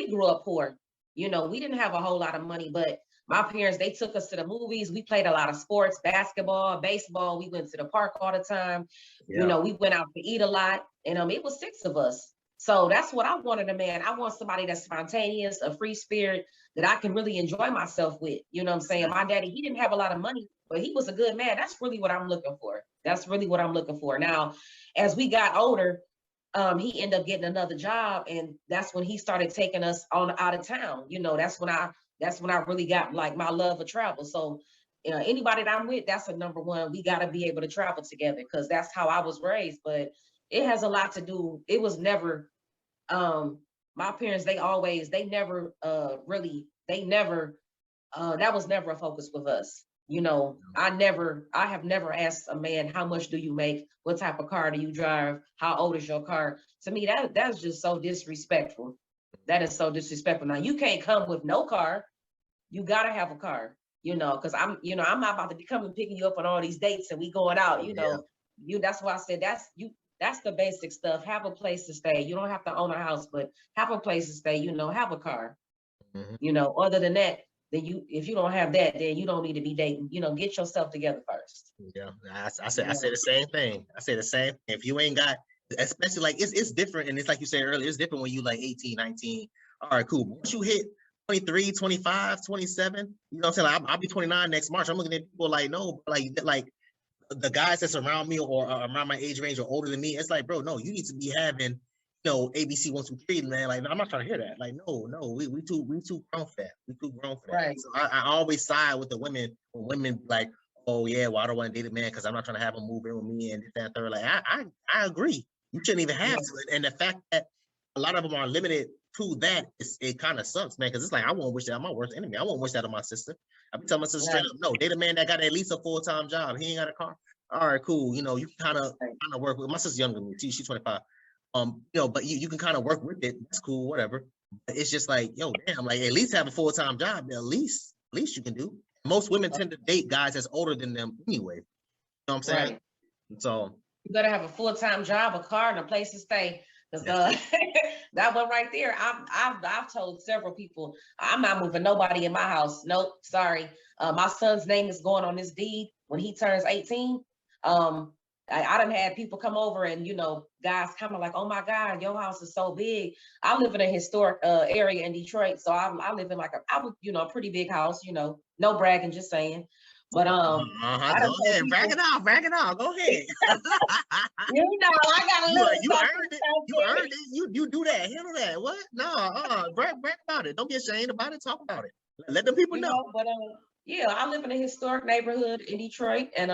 grew up poor. We didn't have a whole lot of money, but my parents, they took us to the movies. We played a lot of sports, basketball, baseball. We went to the park all the time. Yeah. We went out to eat a lot, and it was 6 of us. So that's what I wanted a man. I want somebody that's spontaneous, a free spirit that I can really enjoy myself with. You know what I'm saying? My daddy, he didn't have a lot of money, but he was a good man. That's really what I'm looking for. Now, as we got older, he ended up getting another job, and that's when he started taking us on out of town. That's when I really got like my love of travel. So anybody that I'm with, that's a number one. We got to be able to travel together, because that's how I was raised. But it has a lot to do. It was never, my parents, that was never a focus with us. I have never asked a man, how much do you make? What type of car do you drive? How old is your car? To me, that's just so disrespectful. That is so disrespectful. Now, you can't come with no car. You gotta have a car, because I'm not about to be coming picking you up on all these dates and we going out, that's why I said that's the basic stuff. Have a place to stay. You don't have to own a house, but have a place to stay, have a car. Other than that, then if you don't have that, then you don't need to be dating. Get yourself together first. Yeah, I say the same thing. If you ain't got, especially like it's different, and it's like you said earlier, it's different when you like 18, 19. All right, cool. Once you hit 23, 25, 27, you know what I'm saying? Like, I'll be 29 next March. I'm looking at people like, no, like the guys that's around me or around my age range or older than me. It's like, bro, no, you need to be having ABC 1 2 3, man. Like, I'm not trying to hear that. Like, no, we too grown for that. We too grown for that. Right. So I always side with the women when women like, oh yeah, well I don't want to date a man because I'm not trying to have him move in with me and this, that, and third. Like I agree. You shouldn't even have to. And the fact that a lot of them are limited to that, it kind of sucks, man. Because it's like I won't wish that on my worst enemy. I won't wish that on my sister. I be telling my sister straight up, no, date a man that got at least a full-time job. He ain't got a car. All right, cool. You can kind of work with. My sister's younger than me. She's 25. But you can kind of work with it. That's cool, whatever. But it's just like, yo, damn, like at least have a full-time job. At least you can do. Most women tend to date guys that's older than them anyway. You know what I'm saying? Right. So you gotta have a full-time job, a car, and a place to stay. Because that one right there, I've told several people, I'm not moving nobody in my house. Nope, sorry. My son's name is going on this deed when he turns 18. I done had people come over and, guys kind of like, oh my God, your house is so big. I live in a historic area in Detroit. So I live in a pretty big house, no bragging, just saying. But go ahead, brag it out. Go ahead. I got a little you earned it. You do that. Handle that. What? No, brag about it. Don't be ashamed about it. Talk about it. Let them people know. But I live in a historic neighborhood in Detroit, and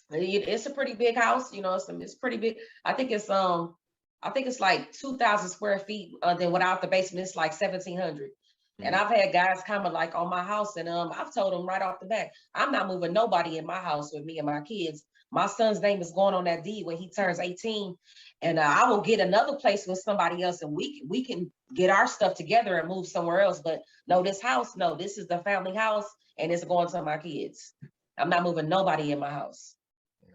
it's a pretty big house. It's pretty big. I think it's like 2,000 square feet. Then without the basement, it's like 1,700. And I've had guys comment like on my house, and I've told them right off the bat, I'm not moving nobody in my house with me and my kids. My son's name is going on that deed when he turns 18, and I will get another place with somebody else, and we can get our stuff together and move somewhere else. But no, this is the family house, and it's going to my kids. I'm not moving nobody in my house.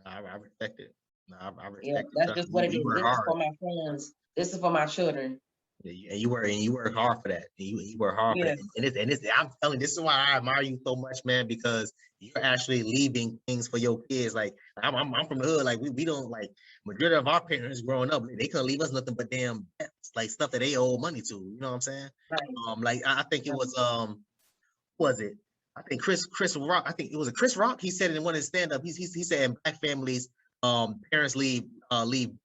I respect it. I respect it. That's just what it is. This is for my friends. This is for my children. Yeah, and you work hard for that. You work hard for that. And I'm telling you, this is why I admire you so much, man, because you're actually leaving things for your kids. Like I'm from the hood. Like we don't, like, majority of our parents growing up, they couldn't leave us nothing but damn debts, like stuff that they owe money to. You know what I'm saying? Right. Like I think it was was it? I think Chris Rock. I think it was a Chris Rock. He said it in one of his stand-up. He said in black families, parents leave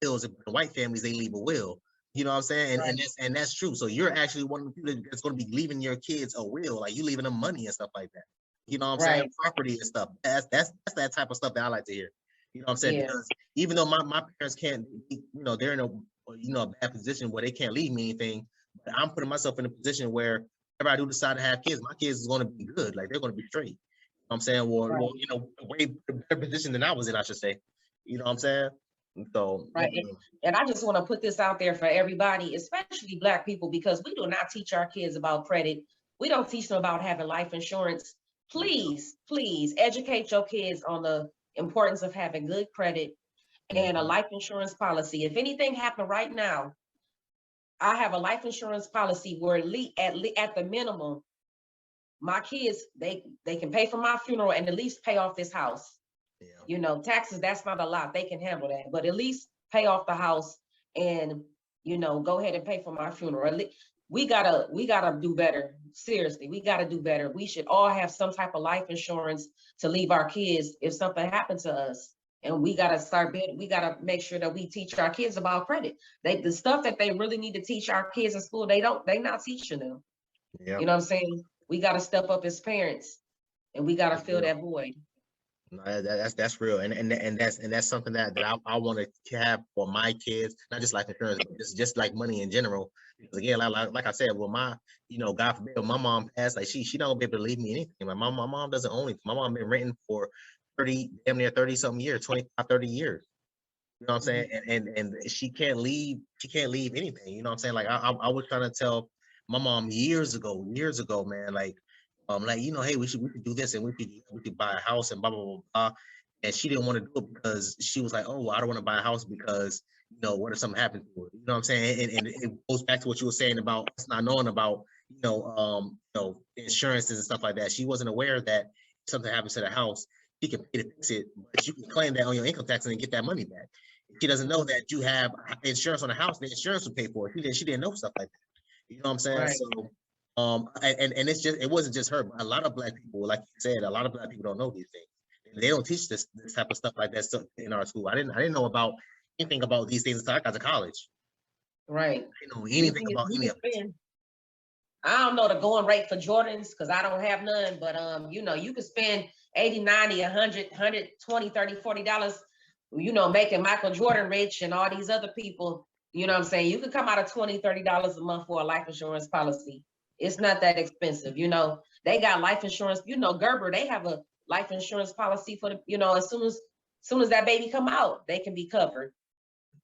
bills, and in white families they leave a will. You know what I'm saying? And that's true. So you're actually one of the people that's going to be leaving your kids a will, like you leaving them money and stuff like that. You know what I'm saying? Property and stuff. That's that type of stuff that I like to hear. You know what I'm saying? Because even though my parents can't, they're in a bad position where they can't leave me anything, but I'm putting myself in a position where if I do decide to have kids, my kids is going to be good. Like they're going to be straight. You know what I'm saying? Well, way better position than I was in, I should say. You know what I'm saying? So and I just want to put this out there for everybody, especially Black people, because we do not teach our kids about credit. We don't teach them about having life insurance. Please educate your kids on the importance of having good credit and a life insurance policy. If anything happened right now, I have a life insurance policy where at the minimum, my kids, they can pay for my funeral and at least pay off this house. Taxes, that's not a lot. They can handle that, but at least pay off the house and, go ahead and pay for my funeral. We gotta do better. Seriously, we gotta do better. We should all have some type of life insurance to leave our kids if something happened to us. And we gotta we gotta make sure that we teach our kids about credit. The stuff that they really need to teach our kids in school, they're not teaching them. You know what I'm saying? We gotta step up as parents and we gotta fill that void. No, that's real, and that's something that I want to have for my kids, not just life insurance, but just like money in general. Because again, like I said, well, my God forbid, my mom passed, like she don't be able to leave me anything. Like my mom doesn't own it. My mom been renting for damn near 30 something years, 25, 30 years. You know what I'm saying? And she can't leave anything. You know what I'm saying? Like I was trying to tell my mom years ago, man, like. Hey, we should do this and we could buy a house and blah, blah, blah, blah. And she didn't want to do it because she was like, oh, well, I don't want to buy a house because, what if something happened to it? You know what I'm saying? And it goes back to what you were saying about us not knowing about, insurances and stuff like that. She wasn't aware that if something happens to the house, she can pay to fix it, but you can claim that on your income tax and then get that money back. She doesn't know that you have insurance on the house, the insurance will pay for it. She didn't know stuff like that. You know what I'm saying? Right. So and it wasn't just her, but a lot of Black people, like you said, a lot of Black people don't know these things. They don't teach this type of stuff like that in our school. I didn't know about anything about these things until I got to college. Right. I don't know anything about any of it. I don't know the going rate for Jordans because I don't have none, but you know, you could spend 80, 90, 100, 120, 30, $40, you know, making Michael Jordan rich and all these other people, you know what I'm saying? You could come out of $20, $30 a month for a life insurance policy. It's not that expensive, you know. They got life insurance, you know, Gerber, they have a life insurance policy for the, you know, as soon as that baby come out, they can be covered.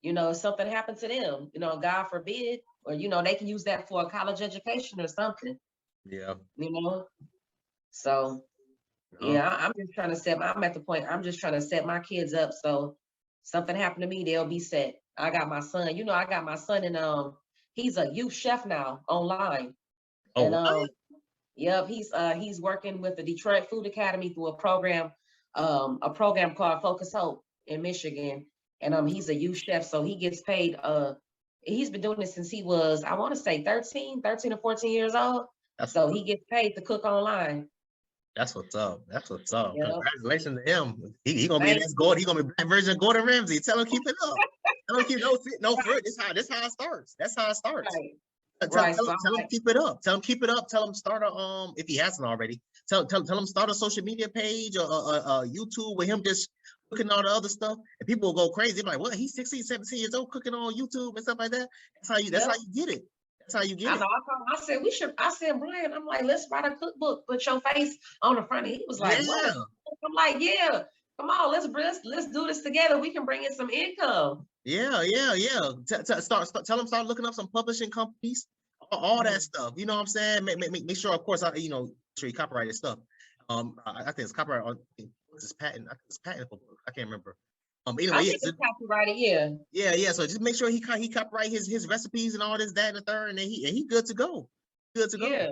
You know, if something happened to them, you know, God forbid, or, you know, they can use that for a college education or something, Yeah. you know? So, yeah, I'm just trying to I'm at the point, I'm just trying to set my kids up. So something happened to me, they'll be set. I got my son, you know, I got my son and he's a youth chef now online. Oh, And what? yep, he's working with the Detroit Food Academy through a program called Focus Hope in Michigan. And he's a youth chef, so he gets paid. He's been doing this since he was, I want to say 13 or 14 years old. So he gets paid to cook online. That's what's up. That's what's up. Yep. Congratulations to him. He gonna be in this Gordon. He gonna be black version of Gordon Ramsay. Tell him keep it up. Tell him keep no fruit. This how it starts. That's how it starts. Right. Tell him keep it up. Tell him keep it up. Tell him start a if he hasn't already. Tell him start a social media page or YouTube with him just cooking all the other stuff, and people will go crazy. They're like, what? He's 16, 17 years old cooking on YouTube and stuff like that. That's how you get it. That's how you get it. I said, Brian, I'm like, let's write a cookbook, put your face on the front. He was like, what? I'm like, yeah, come on, let's do this together. We can bring in some income. Yeah. Tell them start looking up some publishing companies, all that stuff. You know what I'm saying? Make sure, of course, make sure you copyright his stuff. I think it's copyright on his patent. I think it's patent. I can't remember. Anyway, I think it's copyrighted, yeah. Yeah. So just make sure he copyright his recipes and all this, that, and the third, and then he good to go. Good to go. Yeah.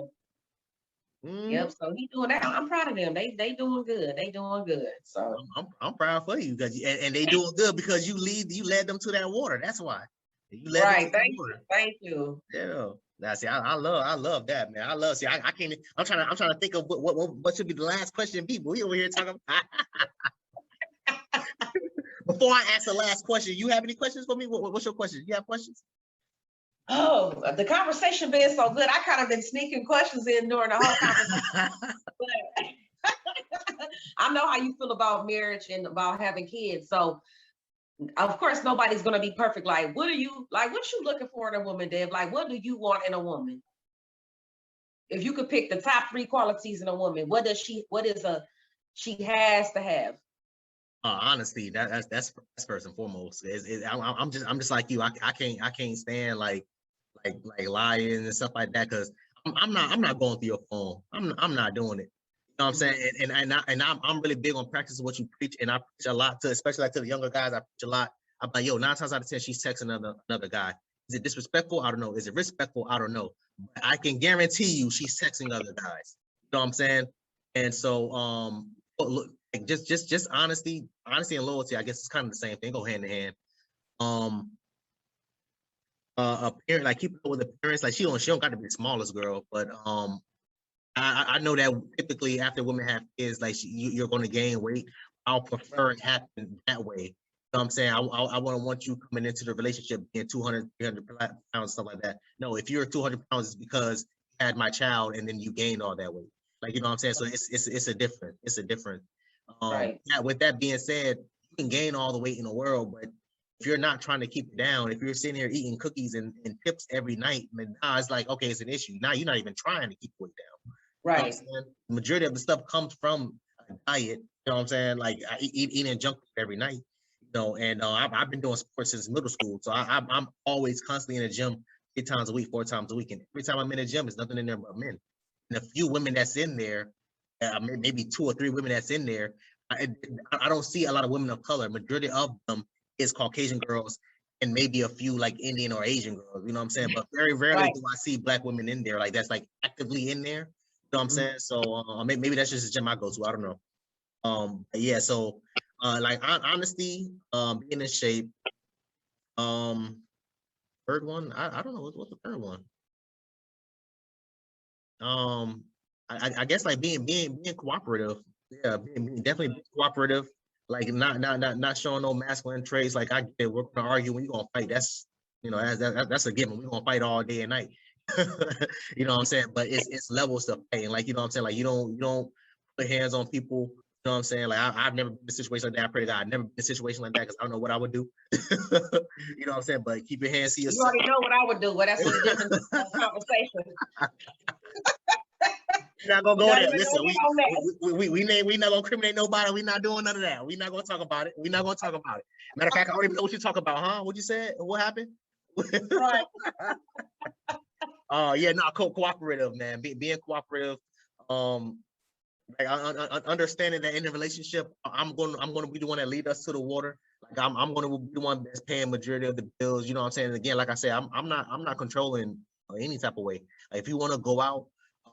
Yep. So he doing that. I'm proud of them. They doing good. They doing good. So I'm proud for you because and they doing good because you led them to that water. That's why. You led right. Thank you. Yeah. That's I love that, man. I can't. I'm trying to think of what should be the last question be. We over here talking. Before I ask the last question, you have any questions for me? What's your question? You have questions? Oh, the conversation been so good. I kind of been sneaking questions in during the whole conversation. But I know how you feel about marriage and about having kids. So of course, nobody's gonna be perfect. Like, what you looking for in a woman, Dev? Like, what do you want in a woman? If you could pick the top 3 qualities in a woman, what she has to have? Honestly, that's first and foremost. I'm just like you. I can't stand like lying and stuff like that because I'm not going through your phone. I'm not doing it. You know what I'm saying? And I'm really big on practicing what you preach, and I preach a lot to, especially like to the younger guys. I preach a lot. I'm like, yo, 9 times out of 10, she's texting another guy. Is it disrespectful? I don't know. Is it respectful? I don't know. But I can guarantee you, she's texting other guys. You know what I'm saying? And so, look, like just honesty and loyalty. I guess it's kind of the same thing. Go hand in hand. A parent, like keep up with the parents. Like she don't got to be the smallest girl, but I know that typically after women have kids, like you're going to gain weight. I'll prefer it happen that way. You know what I'm saying? I want you coming into the relationship being 200, 300 pounds, stuff like that. No, if you're 200 pounds, it's because you had my child and then you gained all that weight. Like, you know what I'm saying? So it's a different. Right. Yeah, with that being said, you can gain all the weight in the world, but if you're not trying to keep it down, if you're sitting here eating cookies and chips every night, then now it's like, okay, it's an issue. Now you're not even trying to keep weight down. Right. You know the majority of the stuff comes from a diet. You know what I'm saying? Like eating junk food every night. You know, and I've been doing sports since middle school, so I'm always constantly in the gym 3 times a week, 4 times a week, and every time I'm in the gym, there's nothing in there but men. And a few women that's in there, maybe 2 or 3 women that's in there. I don't see a lot of women of color. Majority of them is Caucasian girls and maybe a few like Indian or Asian girls, you know what I'm saying? But very rarely do I see Black women in there like that's like actively in there. You know what I'm saying? So maybe that's just a gym I go to. I don't know. Yeah. So like honesty, being in shape. Third one, I don't know what's the third one. I guess like being cooperative. Yeah, definitely being cooperative. Like not showing no masculine traits. Like I get it, we're gonna argue when you're gonna fight. That's You know, that's a given. We're gonna fight all day and night. You know what I'm saying? But it's levels to fighting. Like, you know what I'm saying? Like, you don't put hands on people. You know what I'm saying? Like, I've never been in a situation like that. I pray to God I've never been in a situation like that because I don't know what I would do. You know what I'm saying? But keep your hands to You yourself. already know what I would do, but that's a different conversation. We're not gonna go Not there. even Listen, gonna get on that. we not gonna incriminate nobody. We're not doing none of that. We're not gonna talk about it. We're not gonna talk about it. Matter of fact, I don't even know what you talk about, huh? What you said? What happened? Right. Yeah, no, cooperative, man. Being cooperative. Like understanding that in a relationship, I'm gonna be the one that lead us to the water. Like I'm gonna be the one that's paying majority of the bills. You know what I'm saying? And again, like I said, I'm not controlling any type of way. Like, if you want to go out,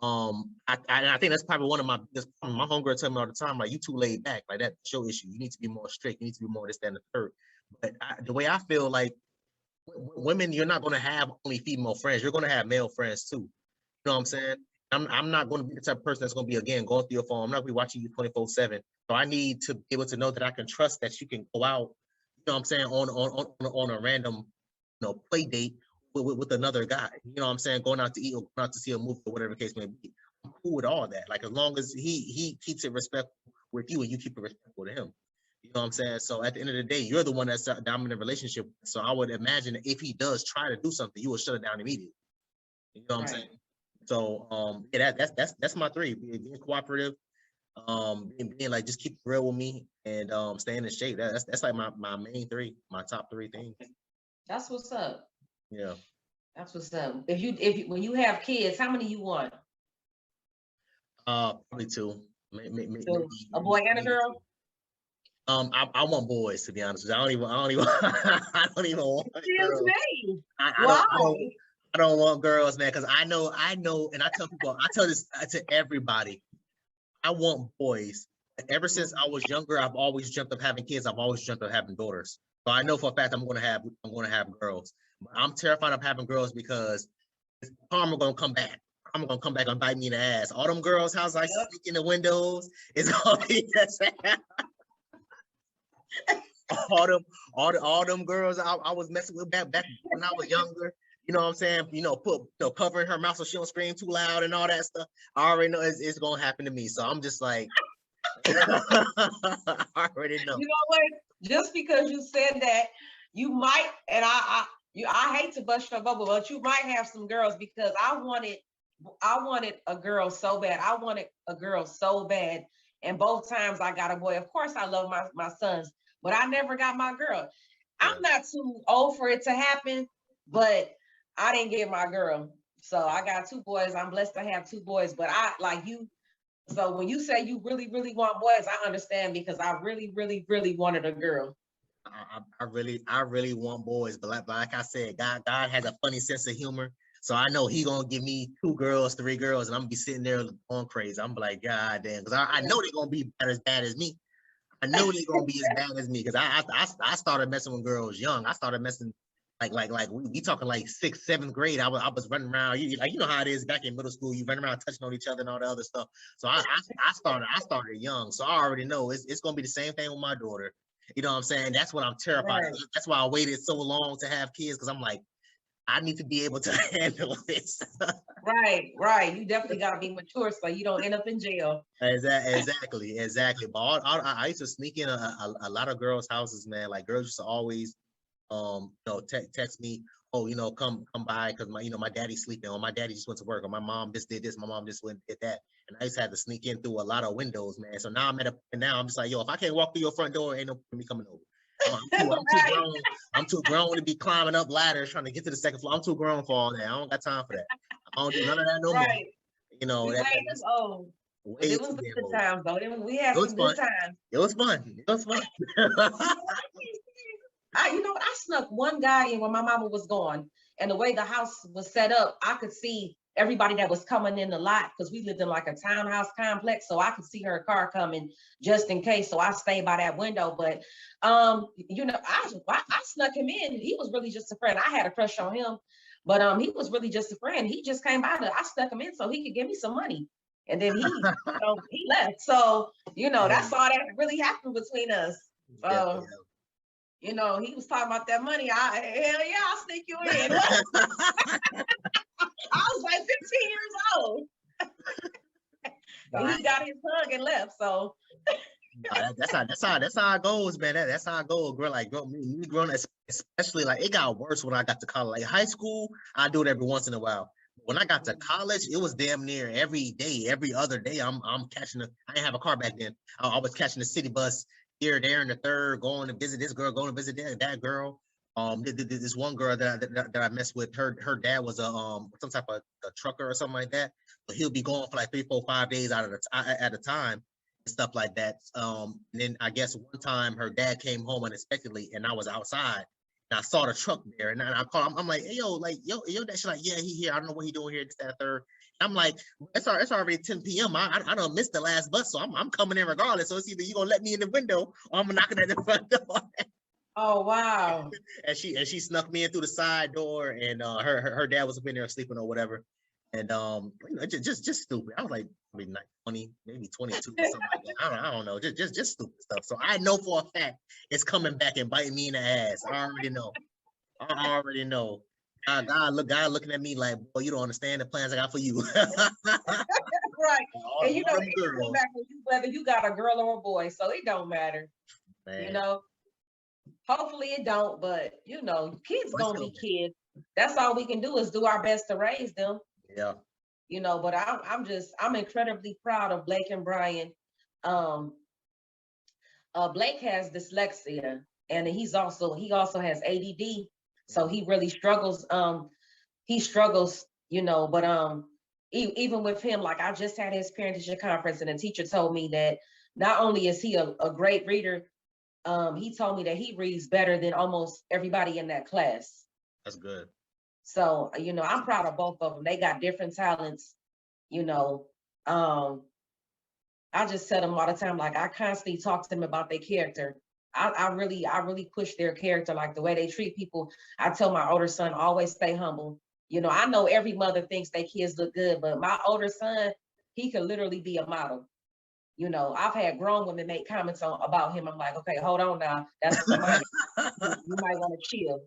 I think that's probably one of my homegirl tell me all the time, like, you too laid back. Like, that's your issue. You need to be more strict. You need to be more this, that, and the third. But the way I feel, like, women, you're not gonna have only female friends. You're gonna have male friends too. You know what I'm saying? I'm not going to be the type of person that's going to be, again, going through your phone. I'm not going to be watching you 24/7. So I need to be able to know that I can trust that you can go out, you know what I'm saying, on a random, play date with another guy. You know what I'm saying? Going out to eat or going out to see a movie or whatever the case may be. I'm cool with all that. Like, as long as he keeps it respectful with you and you keep it respectful to him. You know what I'm saying? So at the end of the day, you're the one that's dominant relationship. So I would imagine that if he does try to do something, you will shut it down immediately. You know what I'm saying? So yeah, that's my three: being cooperative, being like, just keep it real with me, and staying in shape. That's like my main three, my top three things. That's what's up. Yeah. That's what's up. When you have kids, how many you want? Probably two. Maybe a boy and a girl? I want boys, to be honest with you. I don't even I don't even want girls. I don't want girls, man, because I know, and I tell people, I tell this to everybody, I want boys. Ever since I was younger, I've always dreamt of having kids. I've always dreamt of having daughters. So I know for a fact I'm gonna have girls. But I'm terrified of having girls because karma gonna come back. I'm gonna come back and bite me in the ass. All them girls' houses I sneak in the windows, it's gonna be all them girls I was messing with back when I was younger. You know what I'm saying? Covering her mouth so she don't scream too loud and all that stuff. I already know it's gonna happen to me. So I'm just like, I already know. You know what? Just because you said that, you might, and I hate to bust your bubble, but you might have some girls, because I wanted a girl so bad. I wanted a girl so bad. And both times I got a boy. Of course, I love my sons, but I never got my girl. I'm not too old for it to happen, but I didn't get my girl. So I got two boys. I'm blessed to have two boys, but I like you. So when you say you really, really want boys, I understand, because I really, really, really wanted a girl. I really want boys, but like I said, God has a funny sense of humor. So I know he gonna give me 2 girls, 3 girls, and I'm gonna be sitting there going crazy. I'm like, God damn, because I know they're gonna be as bad as me. I know they're gonna be as bad as me, because I started messing with girls young. I started messing like we talking like 6th, 7th grade. I was running around. You know how it is back in middle school. You run around touching on each other and all the other stuff. So I started young. So I already know it's gonna be the same thing with my daughter. You know what I'm saying? That's what I'm terrified of. That's why I waited so long to have kids, because I'm like, I need to be able to handle this. Right. You definitely got to be mature so you don't end up in jail. Exactly. But I used to sneak in a lot of girls' houses, man. Like, girls used to always, text me, oh, come by, because my daddy's sleeping, or my daddy just went to work, or my mom just did this, my mom just went and did that. And I just had to sneak in through a lot of windows, man. So now I'm just like, yo, if I can't walk through your front door, ain't no me coming over. I'm too grown to be climbing up ladders trying to get to the 2nd floor. I'm too grown for all that. I don't got time for that. I don't do none of that no more. That's way it was too good times, though. We had some good times. It was fun. I snuck one guy in when my mama was gone, and the way the house was set up, I could see everybody that was coming in the lot, because we lived in like a townhouse complex, so I could see her car coming just in case. So I stayed by that window. But I snuck him in. He was really just a friend. I had a crush on him, but he was really just a friend. He just came by. I stuck him in so he could give me some money, and then he left. So that's all that really happened between us. You know, he was talking about that money. Hell yeah, I'll sneak you in. I was like 15 years old. And he got his hug and left. So that's how it goes, man. That's how it goes, girl. Like, girl, me growing up, especially like it got worse when I got to college. Like high school, I do it every once in a while. When I got to college, it was damn near every day, every other day. I'm catching I didn't have a car back then. I was catching the city bus here, there, and the third, going to visit this girl, going to visit that girl. This one girl that I messed with, her dad was a some type of a trucker or something like that. But he'll be going for like 3, 4, 5 days out of at a time and stuff like that. And then I guess one time her dad came home unexpectedly, and I was outside. And I saw the truck there, and I called him. I'm like, hey, yo, that shit, like, yeah, he here. I don't know what he doing here, this, that, third. I'm like, it's already 10 p.m. I don't miss the last bus, so I'm coming in regardless. So it's either you gonna let me in the window or I'm knocking at the front door. oh wow. And she snuck me in through the side door, and her dad was up in there sleeping or whatever. And you know, just stupid. I was like maybe like 20, maybe 22 or something like that. I don't know, just stupid stuff. So I know for a fact it's coming back and biting me in the ass. I already know. God looking at me like, boy, you don't understand the plans I got for you. Right. And you know, it comes back with you whether you got a girl or a boy, so it don't matter. Man. You know, hopefully it don't, but you know, kids gonna be kids. That's all we can do is do our best to raise them. Yeah. You know, but I'm incredibly proud of Blake and Brian. Blake has dyslexia, and he also has ADD, so he really struggles. He struggles, you know, but even with him, like I just had his parent-teacher conference, and the teacher told me that not only is he a great reader, he told me that he reads better than almost everybody in that class. That's good. So, you know, I'm proud of both of them. They got different talents, you know. I just tell them all the time, like I constantly talk to them about their character. I really push their character, like the way they treat people. I tell my older son, always stay humble. You know, I know every mother thinks their kids look good, but my older son, he could literally be a model. You know, I've had grown women make comments about him. I'm like, okay, hold on now. That's a minor. You might want to chill.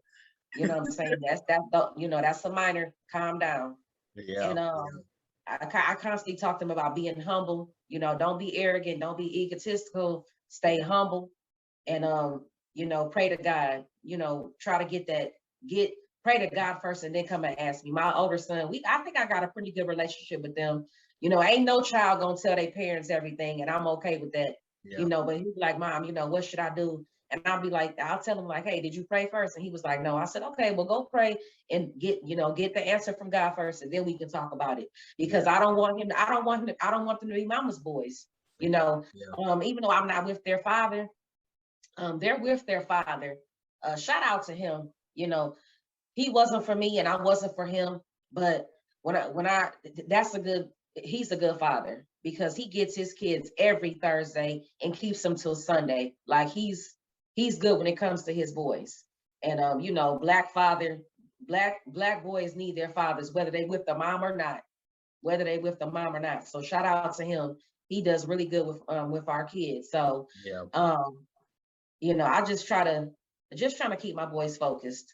You know what I'm saying? That's a minor. Calm down. Yeah. And I constantly talk to them about being humble. You know, don't be arrogant, don't be egotistical, stay humble, and you know, pray to God. You know, try to pray to God first, and then come and ask me. My older son, I think I got a pretty good relationship with them. You know, ain't no child gonna tell their parents everything, and I'm okay with that. Yeah. You know, but he's like, Mom, you know, what should I do? And I'll be like, I'll tell him like, hey, did you pray first? And he was like, no. I said, okay, well, go pray and get the answer from God first, and then we can talk about it. Because I don't want them to be mama's boys. You know, even though I'm not with their father, they're with their father. Shout out to him. You know, he wasn't for me and I wasn't for him. But he's a good father because he gets his kids every Thursday and keeps them till Sunday. Like he's good when it comes to his boys. And you know, black boys need their fathers, whether they with the mom or not. So shout out to him. He does really good with our kids. So you know, I just trying to keep my boys focused.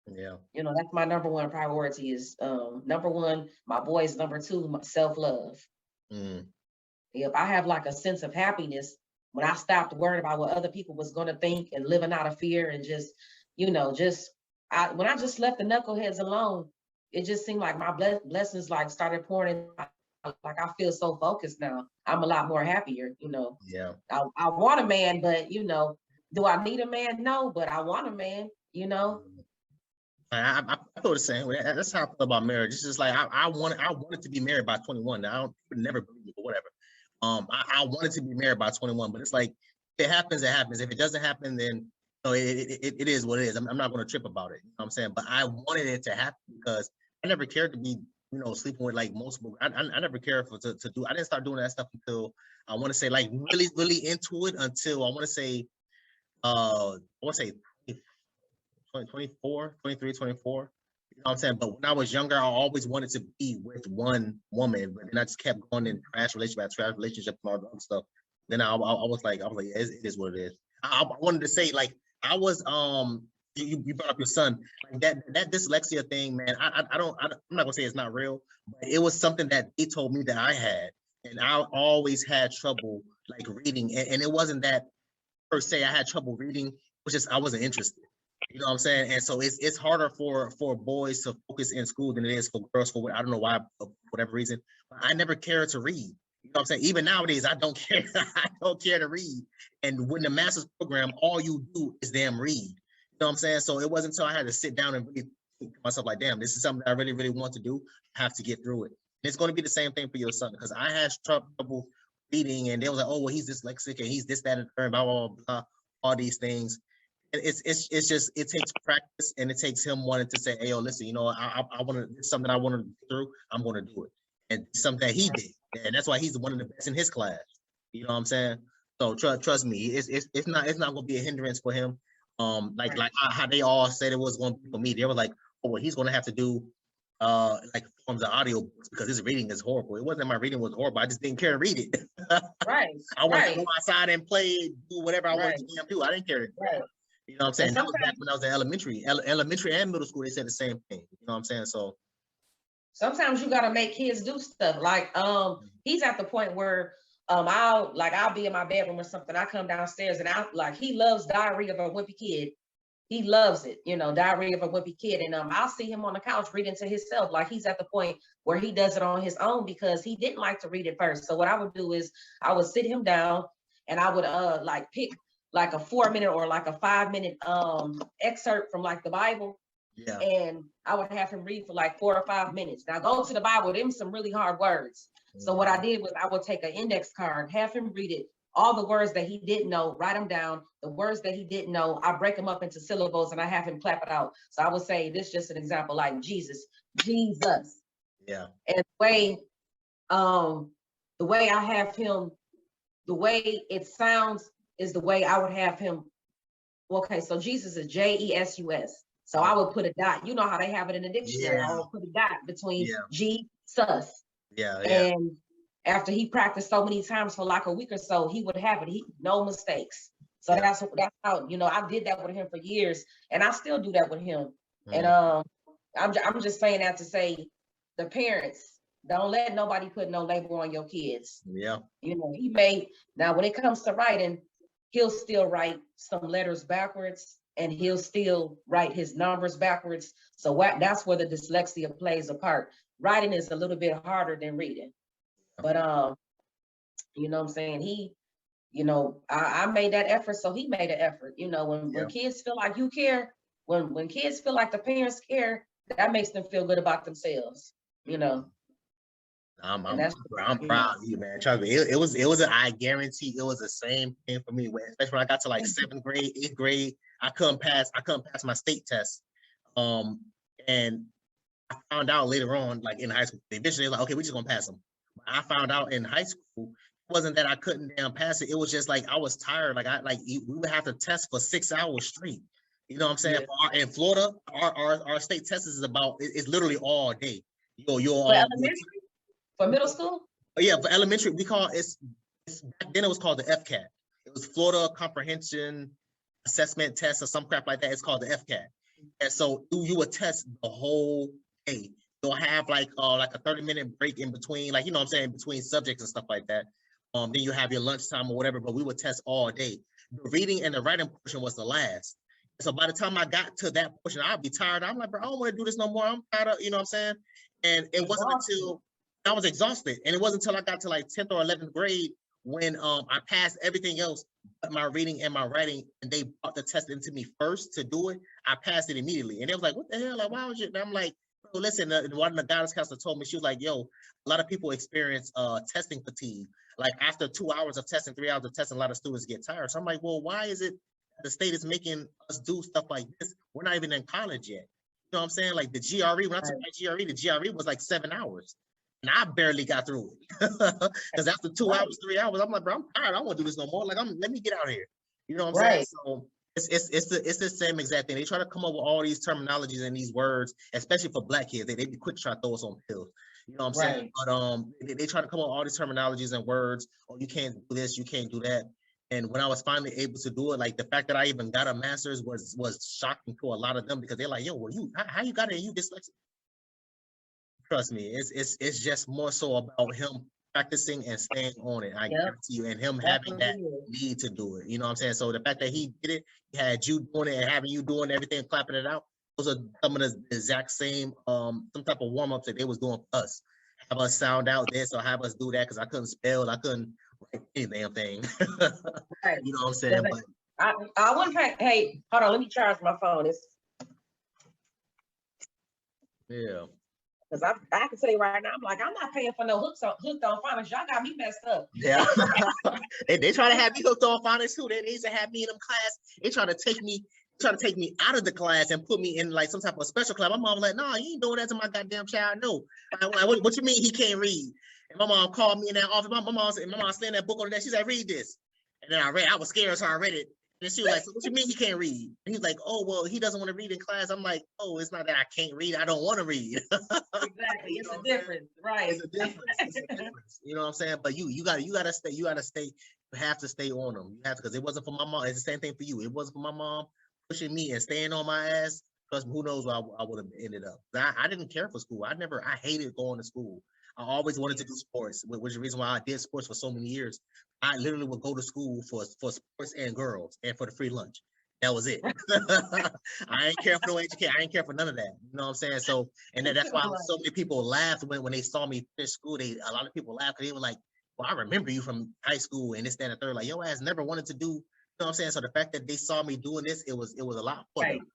Yeah. You know, that's my number one priority is number one, my boys, number two, self-love. If I have like a sense of happiness, when I stopped worrying about what other people was going to think and living out of fear and just, you know, when I just left the knuckleheads alone, it just seemed like my blessings like started pouring in. Like I feel so focused now. I'm a lot more happier, you know. Yeah. I want a man, but you know, do I need a man? No, but I want a man, you know. I feel the same way. That's how I feel about marriage. It's just like I wanted to be married by 21. Now I would never believe it, but whatever. I wanted to be married by 21, but it's like if it happens, it happens. If it doesn't happen, then you know, it is what it is. I'm not going to trip about it. You know what I'm saying? But I wanted it to happen because I never cared to be, you know, sleeping with like multiple. I never cared to do. I didn't start doing that stuff until I want to say like really, really into it until I want to say 24, 23, 24. You know what I'm saying? But when I was younger, I always wanted to be with one woman, but then I just kept going in trash relationship and all that other stuff. Then I was like, it is what it is. I wanted to say like I was you brought up your son, like that dyslexia thing, man. I'm not gonna say it's not real, but it was something that they told me that I had, and I always had trouble like reading, and it wasn't that per se I had trouble reading, it was just I wasn't interested. You know what I'm saying? And so it's harder for boys to focus in school than it is for girls for I don't know why, for whatever reason. But I never cared to read. You know what I'm saying? Even nowadays, I don't care. I don't care to read. And when the master's program, all you do is damn read. You know what I'm saying? So it wasn't until I had to sit down and really think to myself, like, damn, this is something that I really, really want to do. I have to get through it. And it's going to be the same thing for your son, because I had trouble reading, and they was like, oh, well, he's dyslexic and he's this, that, and the third, blah, blah, blah, all these things. And it's just, it takes practice, and it takes him wanting to say, hey, yo, listen, you know, I want to, it's something I want to do through, I'm going to do it. And it's something that he did. And that's why he's one of the best in his class. You know what I'm saying? So trust me, it's not going to be a hindrance for him. Like how they all said it was going to be for me. They were like, oh, well, he's going to have to do like forms of audio books because his reading is horrible. It wasn't my reading was horrible. I just didn't care to read it. Right. I wanted to go outside and play, do whatever I wanted to do. I didn't care. Right. You know what I'm saying? That was back when I was in elementary and middle school. They said the same thing. You know what I'm saying? So sometimes you got to make kids do stuff. Like he's at the point where I'll be in my bedroom or something. I come downstairs and he loves Diary of a Wimpy Kid. He loves it, you know, Diary of a Wimpy Kid. And I'll see him on the couch reading to himself. Like he's at the point where he does it on his own because he didn't like to read it first. So what I would do is I would sit him down and I would pick like a 4-minute or like a 5-minute excerpt from like the Bible. yeah. And I would have him read for like 4 or 5 minutes. Now go to the Bible, them some really hard words. So what I did was I would take an index card, have him read it, all the words that he didn't know, write them down. The words that he didn't know, I break them up into syllables and I have him clap it out. So I would say, this is just an example, like Jesus. Yeah. And the way I have him, the way it sounds is the way I would have him. Okay, so Jesus is Jesus. So I would put a dot. You know how they have it in the dictionary. Yeah. I would put a dot between Jesus. Yeah. And after he practiced so many times for like a week or so, he would have it. No mistakes. So that's how, you know, I did that with him for years, and I still do that with him. And I'm just saying that to say, the parents, don't let nobody put no label on your kids. Yeah. You know, now when it comes to writing, he'll still write some letters backwards, and he'll still write his numbers backwards. So that's where the dyslexia plays a part. Writing is a little bit harder than reading. But you know what I'm saying? He, you know, I made that effort, so he made an effort. You know, when kids feel like you care, when kids feel like the parents care, that makes them feel good about themselves, you know. I'm proud of you, man. Trust me, it was I guarantee it was the same thing for me. Especially when I got to like 7th grade, 8th grade, I couldn't pass my state test. And I found out later on, like in high school, eventually like, okay, we're just gonna pass them. I found out in high school, it wasn't that I couldn't pass it. It was just like I was tired. We would have to test for 6 hours straight. You know what I'm saying? In Florida, our state test is it's literally all day. For middle school? Yeah, for elementary, we call it's back then it was called the FCAT. It was Florida Comprehension Assessment Test or some crap like that. It's called the FCAT. And so you would test the whole day. You'll have like a 30-minute break in between, like, you know what I'm saying, between subjects and stuff like that. Then you have your lunchtime or whatever, but we would test all day. The reading and the writing portion was the last. So by the time I got to that portion, I'd be tired. I'm like, bro, I don't want to do this no more. I'm tired of, you know what I'm saying? And it wasn't until I was exhausted. And it wasn't until I got to like 10th or 11th grade when I passed everything else but my reading and my writing, and they brought the test into me first to do it. I passed it immediately. And they was like, what the hell? Like, why was you? And I'm like, bro, listen, one of the guidance counselor told me, she was like, yo, a lot of people experience testing fatigue. Like after 2 hours of testing, 3 hours of testing, a lot of students get tired. So I'm like, well, why is it the state is making us do stuff like this? We're not even in college yet. You know what I'm saying? Like the GRE, when I took my GRE, the GRE was like 7 hours. And I barely got through it. Because after 2 hours, 3 hours, I'm like, bro, I'm tired. I don't want to do this no more. Like, let me get out here. You know what I'm saying? So it's the same exact thing. They try to come up with all these terminologies and these words, especially for Black kids. They be quick to try to throw us on pills. You know what I'm saying? But they try to come up with all these terminologies and words. Oh, you can't do this, you can't do that. And when I was finally able to do it, like the fact that I even got a master's was shocking to a lot of them because they're like, yo, well, how you got it? You dyslexic? Trust me, it's just more so about him practicing and staying on it. I guarantee you, and him having that need to do it. You know what I'm saying? So the fact that he did it, he had you doing it and having you doing everything, clapping it out, those are some of the exact same some type of warm-ups that they was doing for us. Have us sound out this or have us do that because I couldn't spell, I couldn't write any damn thing. Right. You know what I'm saying? But I wouldn't pay. Hey, hold on, let me charge my phone. yeah. Because I can tell you right now, I'm like, I'm not paying for no hooked on finance. Y'all got me messed up. Yeah. they try to have me hooked on finance too. They used to have me in them class. They try to take me out of the class and put me in like some type of special class. My mom was like, no, you ain't doing that to my goddamn child. No. I'm like, what you mean he can't read? And my mom called me in that office. My mom slammed that book on the desk. She said, read this. And then I read. I was scared, so I read it. And she was like, so what you mean he can't read? And he's like, oh, well, he doesn't want to read in class. I'm like, oh, it's not that I can't read. I don't want to read. Exactly. It's a difference, right? It's a difference. It's a difference. You know what I'm saying? But you gotta stay. You have to stay on them. You have to, because it wasn't for my mom. It's the same thing for you. It wasn't for my mom pushing me and staying on my ass. Trust me, who knows where I would have ended up. I didn't care for school. I hated going to school. I always wanted to do sports, which is the reason why I did sports for so many years. I literally would go to school for sports and girls and for the free lunch. That was it. I ain't care for no education. I ain't care for none of that. You know what I'm saying? So, and that's why so many people laughed when they saw me finish school. A lot of people laughed because they were like, well, I remember you from high school and this, that, and the third. Like, your ass never wanted to do, you know what I'm saying? So the fact that they saw me doing this, it was a lot for them.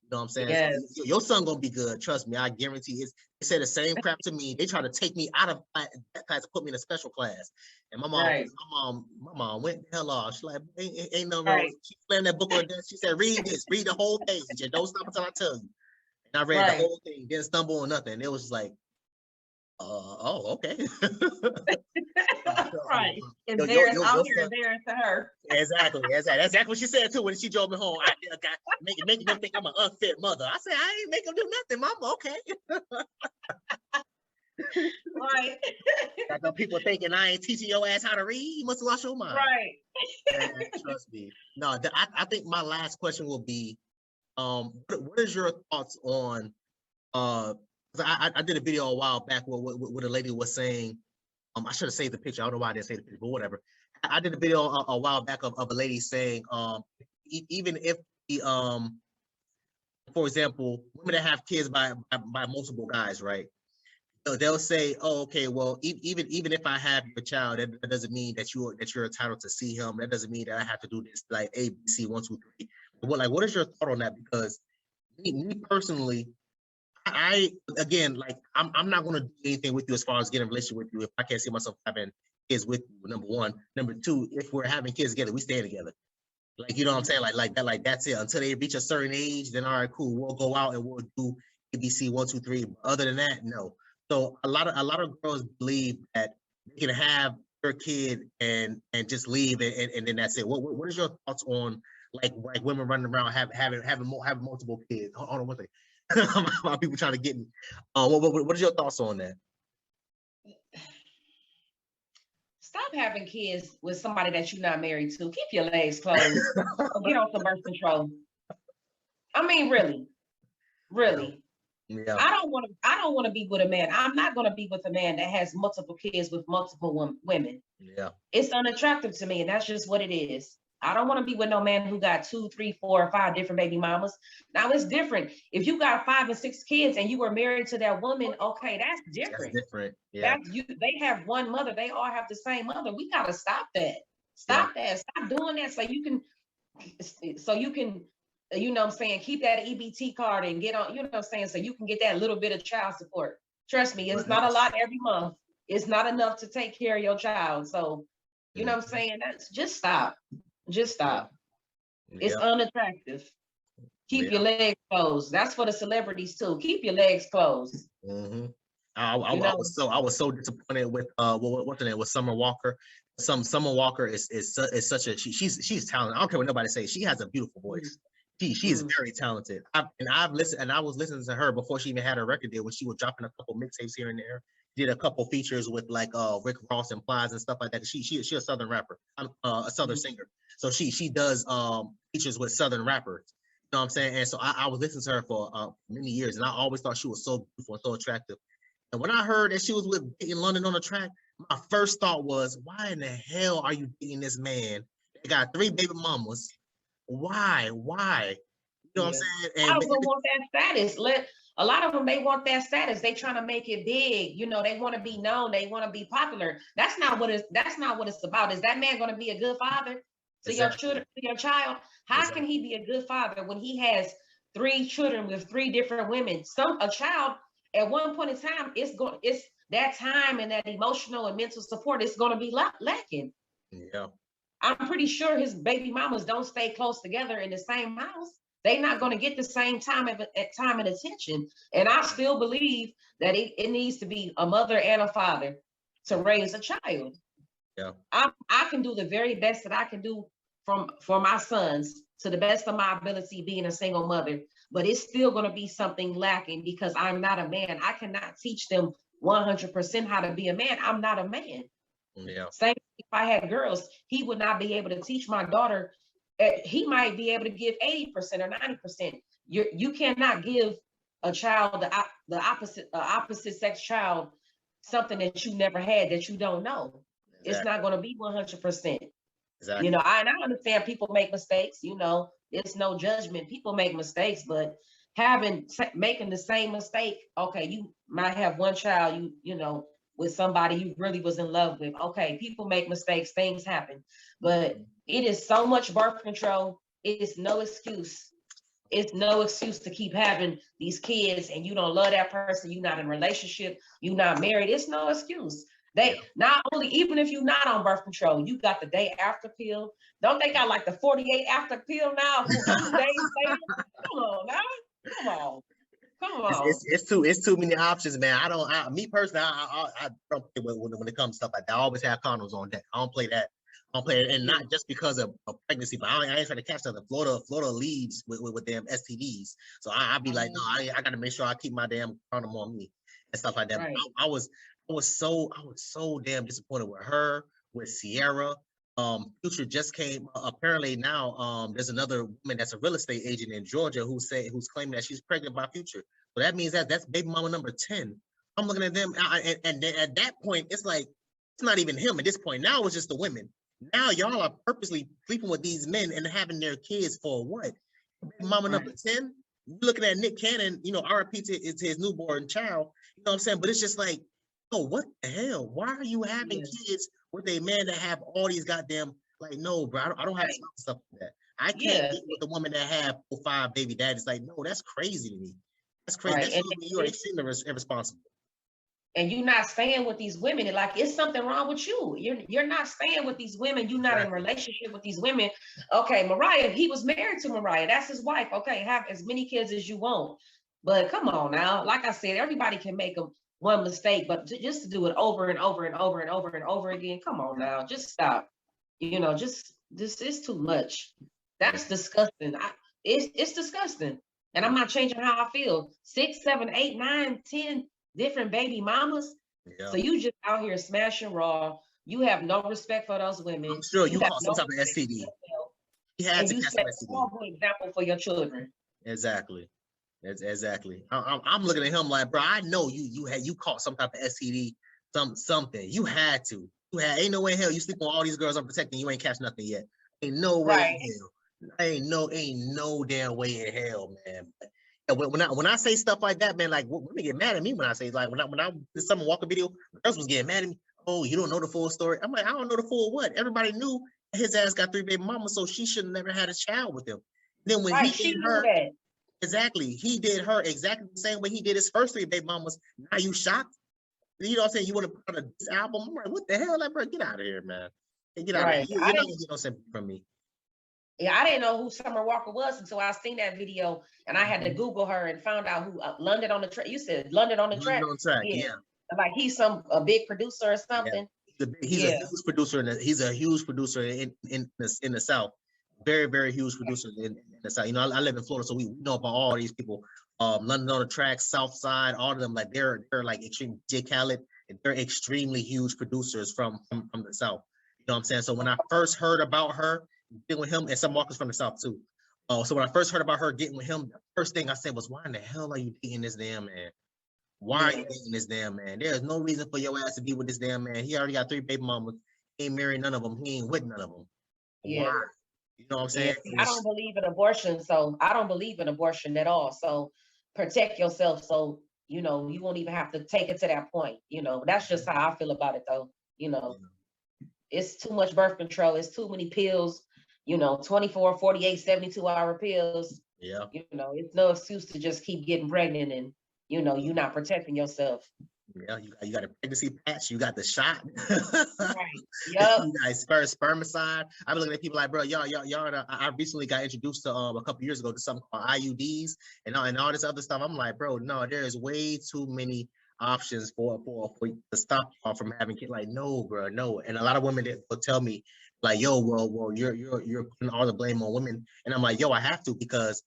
You know what I'm saying? Yes. So your son gonna be good. Trust me. I guarantee it. They said the same crap to me. They tried to take me out of that class to put me in a special class. And my mom went the hell off. She's like, ain't no wrong. She slammed that book on the desk. She said, read this, read the whole page. And don't stop until I tell you. And I read the whole thing, didn't stumble on nothing. It was just like, oh, okay. Right. And there's out here and there to her. Exactly. That's exactly what she said too when she drove me home. I got making them think I'm an unfit mother. I said, I ain't making them do nothing, mama. Okay. Right. Got them people thinking I ain't teaching your ass how to read. You must have lost your mind. Right. Man, trust me. No, I think my last question will be, what is your thoughts on I did a video a while back where a lady was saying, I should have saved the picture. I don't know why I didn't save the picture, but whatever. I did a video a while back of a lady saying, even if the for example, women that have kids by multiple guys, right? So they'll say, oh, okay, well, even if I have your child, that doesn't mean that you're entitled to see him. That doesn't mean that I have to do this like A, B, C, 1, 2, 3. What is your thought on that? Because me personally, again, like I'm not gonna do anything with you as far as getting a relationship with you if I can't see myself having kids with you. Number one. Number two, if we're having kids together, we stay together. Like, you know what I'm saying? Like that's it. Until they reach a certain age, then all right, cool. We'll go out and we'll do ABC 1, 2, 3. Other than that, no. So a lot of girls believe that they can have their kid and just leave and then that's it. What is your thoughts on like women running around having multiple kids? Hold on one second. A lot of people trying to get me. What is your thoughts on that? Stop having kids with somebody that you're not married to. Keep your legs closed. Get on some birth control. I mean, really. Yeah. I don't want to be with a man. I'm not going to be with a man that has multiple kids with multiple women. Yeah. It's unattractive to me, and that's just what it is. I don't want to be with no man who got 2, 3, 4, 5 different baby mamas. Now it's different. If you got 5 and 6 kids and you were married to that woman, okay, that's different. That's different. Yeah. They have one mother. They all have the same mother. We gotta stop that. Stop doing that so you can, you know what I'm saying, keep that EBT card and get on, you know what I'm saying, so you can get that little bit of child support. Trust me, it's not a lot every month. It's not enough to take care of your child. So, you know what I'm saying? Just stop. Just stop. It's unattractive. Keep your legs closed. That's for the celebrities too. Keep your legs closed. Mm-hmm. I was so disappointed with what's her name, with Summer Walker. Summer Walker is such a she's talented. I don't care what nobody says. She has a beautiful voice. She is very talented. I was listening to her before she even had her record deal when she was dropping a couple mixtapes here and there. did a couple features with like Rick Ross and Plies and stuff like that. She a Southern rapper, a Southern singer. So she does features with Southern rappers. You know what I'm saying? And so I was listening to her for many years, and I always thought she was so beautiful and so attractive. And when I heard that she was with in London on the track, my first thought was, why in the hell are you dating this man? They got 3 baby mamas. Why? You know what I'm saying? And a lot of them want that status. A lot of them, they want that status. They trying to make it big. You know, they want to be known. They want to be popular. That's not what it's about. Is that man going to be a good father to your children, to your child? How can he be a good father when he has 3 children with 3 different women? A child at one point in time, it's that time and that emotional and mental support is going to be lacking. Yeah. I'm pretty sure his baby mamas don't stay close together in the same house. They're not going to get the same time and attention. And I still believe that it needs to be a mother and a father to raise a child. Yeah. I can do the very best that I can do for my sons to the best of my ability being a single mother, but it's still going to be something lacking because I'm not a man. I cannot teach them 100% how to be a man. I'm not a man. Yeah. Same if I had girls, he would not be able to teach my daughter. He might be able to give 80% or 90%. You cannot give a child the opposite sex child something that you never had that you don't know. Exactly. It's not going to be 100%. Exactly. You know, I understand people make mistakes. You know, it's no judgment. People make mistakes, but making the same mistake. Okay, you might have one child. You know, with somebody you really was in love with. Okay, people make mistakes, things happen, but it is so much birth control. It is no excuse. It's no excuse to keep having these kids and you don't love that person, you're not in a relationship, you're not married. It's no excuse. They not only, even if you're not on birth control, you got the day after pill. Don't they got like the 48 after pill now? 2 days later? Come on now. Come on. Come on. It's too many options, man. Me personally, I don't play when it comes to stuff like that. I always have condoms on deck. I don't play that. And not just because of pregnancy, but I ain't trying to catch something. Florida leads with damn STDs. So I be like, no, I gotta make sure I keep my damn condom on me and stuff like that. Right. I was so damn disappointed with her, with Sierra. Future just came. Apparently now, there's another woman that's a real estate agent in Georgia who's claiming that she's pregnant by Future. So that means that's baby mama number 10. I'm looking at them, and at that point, it's like it's not even him. At this point, now it's just the women. Now y'all are purposely sleeping with these men and having their kids for what? Baby mama number 10. You're looking at Nick Cannon, you know, RIP to his newborn child. You know what I'm saying? But it's just like, oh, what the hell? Why are you having kids with a man that have all these goddamn, like, no, bro, I don't have stuff like that. I can't get with a woman that have 4-5 baby daddies. Like, no, that's crazy to me. That's crazy. Right. That shows me you're extremely irresponsible. And you're not staying with these women. And like, it's something wrong with you. You're not staying with these women. You're not in a relationship with these women. Okay, Mariah, he was married to Mariah. That's his wife. Okay, have as many kids as you want. But come on now. Like I said, everybody can make one mistake, but just to do it over and over and over and over and over again, come on now, just stop. You know, this is too much. That's disgusting. It's disgusting. And I'm not changing how I feel. 6, 7, 8, 9, 10 different baby mamas. Yeah. So you just out here smashing raw. You have no respect for those women. I'm sure you caught some type of STD. You had to set a horrible example for your children. Exactly. I'm looking at him like, bro, I know you caught some type of STD, something. You had to. Ain't no way in hell you sleep on all these girls unprotected. You ain't catch nothing yet. Ain't no way in hell. Ain't no damn way in hell, man. When I say stuff like that, man, like women get mad at me when I say, like, when I did some walking video, girls was getting mad at me. Oh, you don't know the full story. I'm like, I don't know the full what. Everybody knew his ass got 3 baby mamas, so she should have never had a child with him. Then when he did her, exactly, he did her exactly the same way he did his first 3 baby mamas. Now you shocked? You know what I'm saying? You want to put out this album? I'm like, what the hell, like, bro? Get out of here, man. Hey, get out of here. You're not gonna get no sympathy from me. Yeah, I didn't know who Summer Walker was until I seen that video, and I had to Google her and found out who London on the Track. You said London on the Track. London on Track, yeah. Like he's a big producer or something. Yeah. He's a huge producer, he's a huge producer in the South. Very, very huge producer in the South. You know, I live in Florida, so we know about all these people. London on the Track, South Side, all of them. Like they're like extreme. J Khaled they're extremely huge producers from the South. You know what I'm saying? So when I first heard about her getting with him, and some Marcus from the South too. So when I first heard about her getting with him, the first thing I said was, why in the hell are you dating this damn man? Why are you dating this damn man? There's no reason for your ass to be with this damn man. He already got 3 baby mamas. He ain't married none of them. He ain't with none of them. Yeah. Why? You know what I'm saying? I don't believe in abortion, so I don't believe in abortion at all. So protect yourself, so you know you won't even have to take it to that point. You know, that's just how I feel about it, though. You know, it's too much birth control. It's too many pills. You know, 24, 48, 72-hour pills. Yeah. You know, it's no excuse to just keep getting pregnant and, you know, you're not protecting yourself. Yeah, you got a pregnancy patch, you got the shot. Right. Yep. You got spermicide. I've been looking at people like, bro, y'all. I recently got introduced to a couple years ago to something called IUDs and all this other stuff. I'm like, bro, no, there is way too many options for to stop y'all from having kids. Like, no, bro, no. And a lot of women that will tell me, like, yo, well, you're putting all the blame on women, and I'm like, yo, I have to, because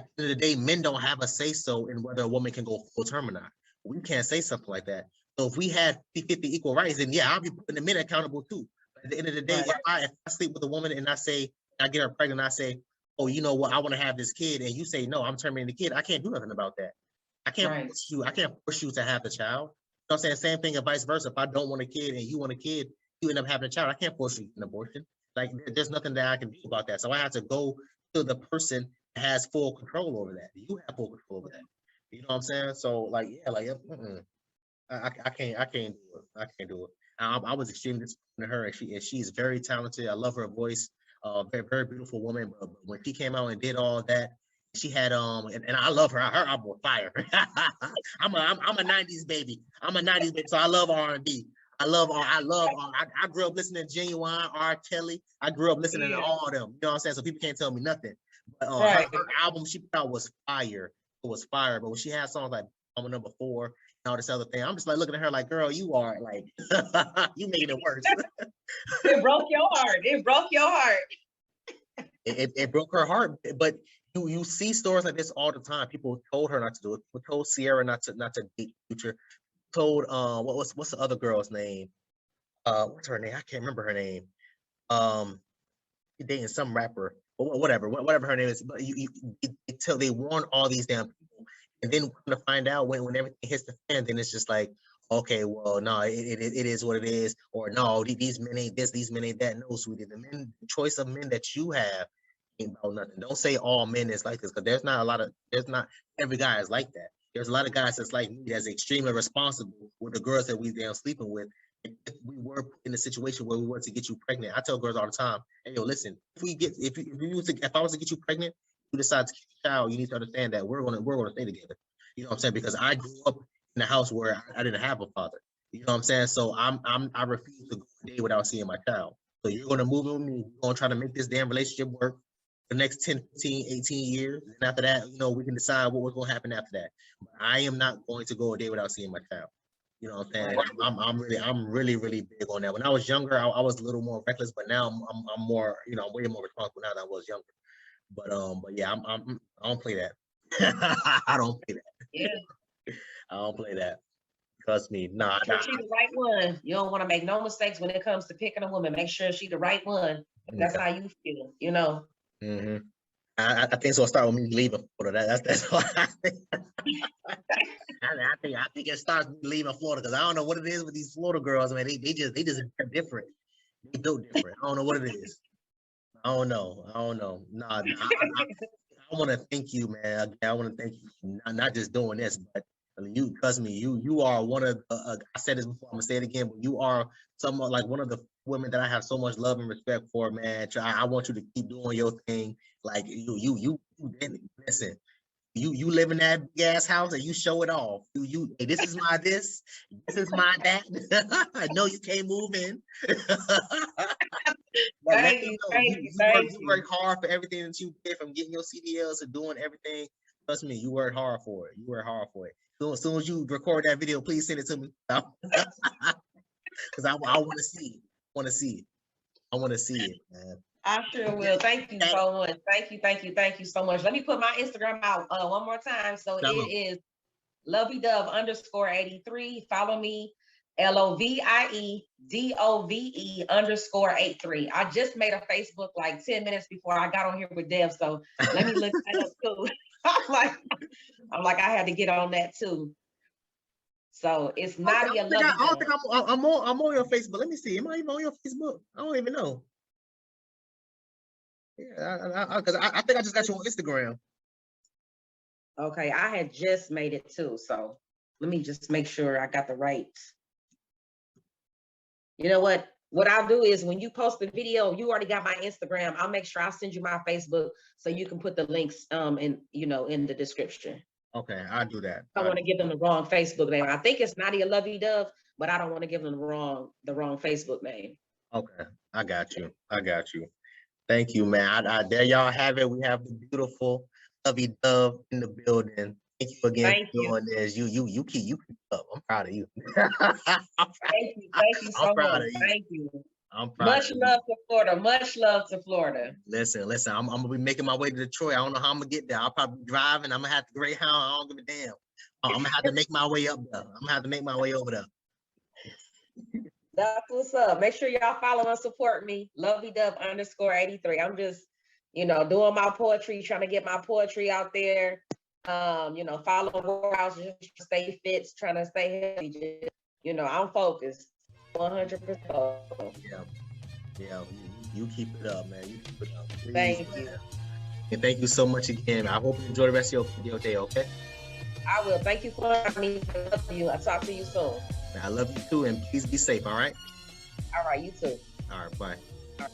at the end of the day, men don't have a say so in whether a woman can go full term or not. We can't say something like that. So if we had 50-50 equal rights, then yeah, I'll be putting the men accountable too. But at the end of the day, right, if I sleep with a woman and I get her pregnant, and I say, oh, you know what, I want to have this kid, and you say no, I'm terminating the kid, I can't do nothing about that. I can't force you to have the child. You know what I'm saying? Same thing and vice versa. If I don't want a kid and you want a kid, you end up having a child, I can't force you an abortion. Like, there's nothing that I can do about that. So I have to go to the person that has full control over that. You have full control over that. You know what I'm saying? So like, yeah, like, I can't do it. I can't do it. I was extremely disappointed in her, and she's very talented. I love her voice. Very, very beautiful woman. But when she came out and did all that, she had and I love her. Her album was fire. I'm a 90s baby. I'm a 90s baby, so I love R&B. I grew up listening to Genuine, R. Kelly. I grew up listening to all of them. You know what I'm saying? So people can't tell me nothing. But her album she put out was fire. It was fire. But when she had songs like Album Number 4 and all this other thing, I'm just like looking at her like, girl, you are like, you made it worse. It broke your heart. It broke your heart. It broke her heart. But you see stories like this all the time. People told her not to do it. People told Sierra not to date Future. Told what's the other girl's name? What's her name? I can't remember her name. Dating some rapper, or whatever her name is. But they warn all these damn people, and then to find out when everything hits the fan, then it's just like, okay, well, no, it is what it is, or no, these men ain't this, these men ain't that. No, sweetie, the choice of men that you have ain't about nothing. Don't say all men is like this, because there's not every guy is like that. There's a lot of guys that's like me, that's extremely responsible with the girls that we damn sleeping with. If we were in a situation where we were to get you pregnant, I tell girls all the time, hey, yo, listen, if I was to get you pregnant, you decide to keep a child, you need to understand that we're gonna stay together. You know what I'm saying? Because I grew up in a house where I didn't have a father. You know what I'm saying? So I refuse to go a day without seeing my child. So you're gonna move with me, we're gonna try to make this damn relationship work for the next 10, 15, 18 years. And after that, we can decide what's gonna happen after that. But I am not going to go a day without seeing my child. You know what I'm saying? I'm really big on that. When I was younger, I was a little more reckless, but now I'm more, I'm way more responsible now than I was younger. But yeah, I don't play that. I don't play that. Yeah. I don't play that. Trust me. Nah. She's the right one. You don't want to make no mistakes when it comes to picking a woman. Make sure she's the right one. That's how you feel, Mm-hmm. I think so. I'll start with me leaving Florida. That's what I think. I think it starts with leaving Florida, because I don't know what it is with these Florida girls, man. They just different. They built different. I don't know what it is. I don't know. Nah, I want to thank you, man. Again, I want to thank you, not just doing this, but you, trust me, you are one of the, I said this before, I'm gonna say it again, but you are somewhat like one of the women that I have so much love and respect for, man. I want you to keep doing your thing. Like you listen. You live in that big ass house and you show it off. Hey, this is my this is my that. I know you can't move in. Thank you. You work hard for everything that you did, from getting your CDLs to doing everything. Trust me, you worked hard for it. So as soon as you record that video, please send it to me. Because I want to see it. I want to see it, man. I sure will. Thank you so much. Thank you so much. Let me put my Instagram out one more time. So it is loveydove_83. Follow me, LOVIEDOVE_83. I just made a Facebook like 10 minutes before I got on here with Dev, so let me look that up too. I'm like, I had to get on that too. So it's Nadia Lovey I don't Dove. think I'm on your Facebook. Let me see. Am I even on your Facebook? I don't even know. Yeah, because I think I just got you on Instagram. Okay, I had just made it too, so let me just make sure I got the right. You know what? What I'll do is when you post the video, you already got my Instagram. I'll make sure I'll send you my Facebook so you can put the links in the description. Okay, I'll do that. I want to give them the wrong Facebook name. I think it's Nadia Lovey Dove, but I don't want to give them the wrong Facebook name. Okay, I got you. Thank you, man. There y'all have it. We have the beautiful Lovey Dove in the building. Thank you again for doing this. You keep up. I'm proud of you. Thank you so much. Thank you. I'm proud. Much love to Florida. Much love to Florida. Listen. I'm gonna be making my way to Detroit. I don't know how I'm gonna get there. I'll probably be driving. I'm gonna have to Greyhound. I don't give a damn. I'm gonna have to make my way up there. I'm gonna have to make my way over there. That's what's up. Make sure y'all follow and support me. LoveyDove_83. I'm just, doing my poetry, trying to get my poetry out there. Follow workouts, just to stay fit, trying to stay healthy. I'm focused 100%. Yeah. You keep it up, man. You keep it up. Please, thank man. you. And thank you so much again. I hope you enjoy the rest of your day, okay? I will. Thank you for having me. I love you. I'll talk to you soon. I love you too, and please be safe, all right? All right, you too. All right, bye. All right, bye.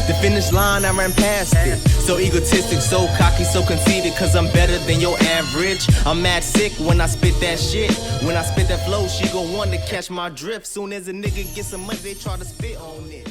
The finish line, I ran past it. So egotistic, so cocky, so conceited, cause I'm better than your average. I'm mad sick when I spit that shit. When I spit that flow, she gon' want to catch my drift. Soon as a nigga gets some money, they try to spit on it.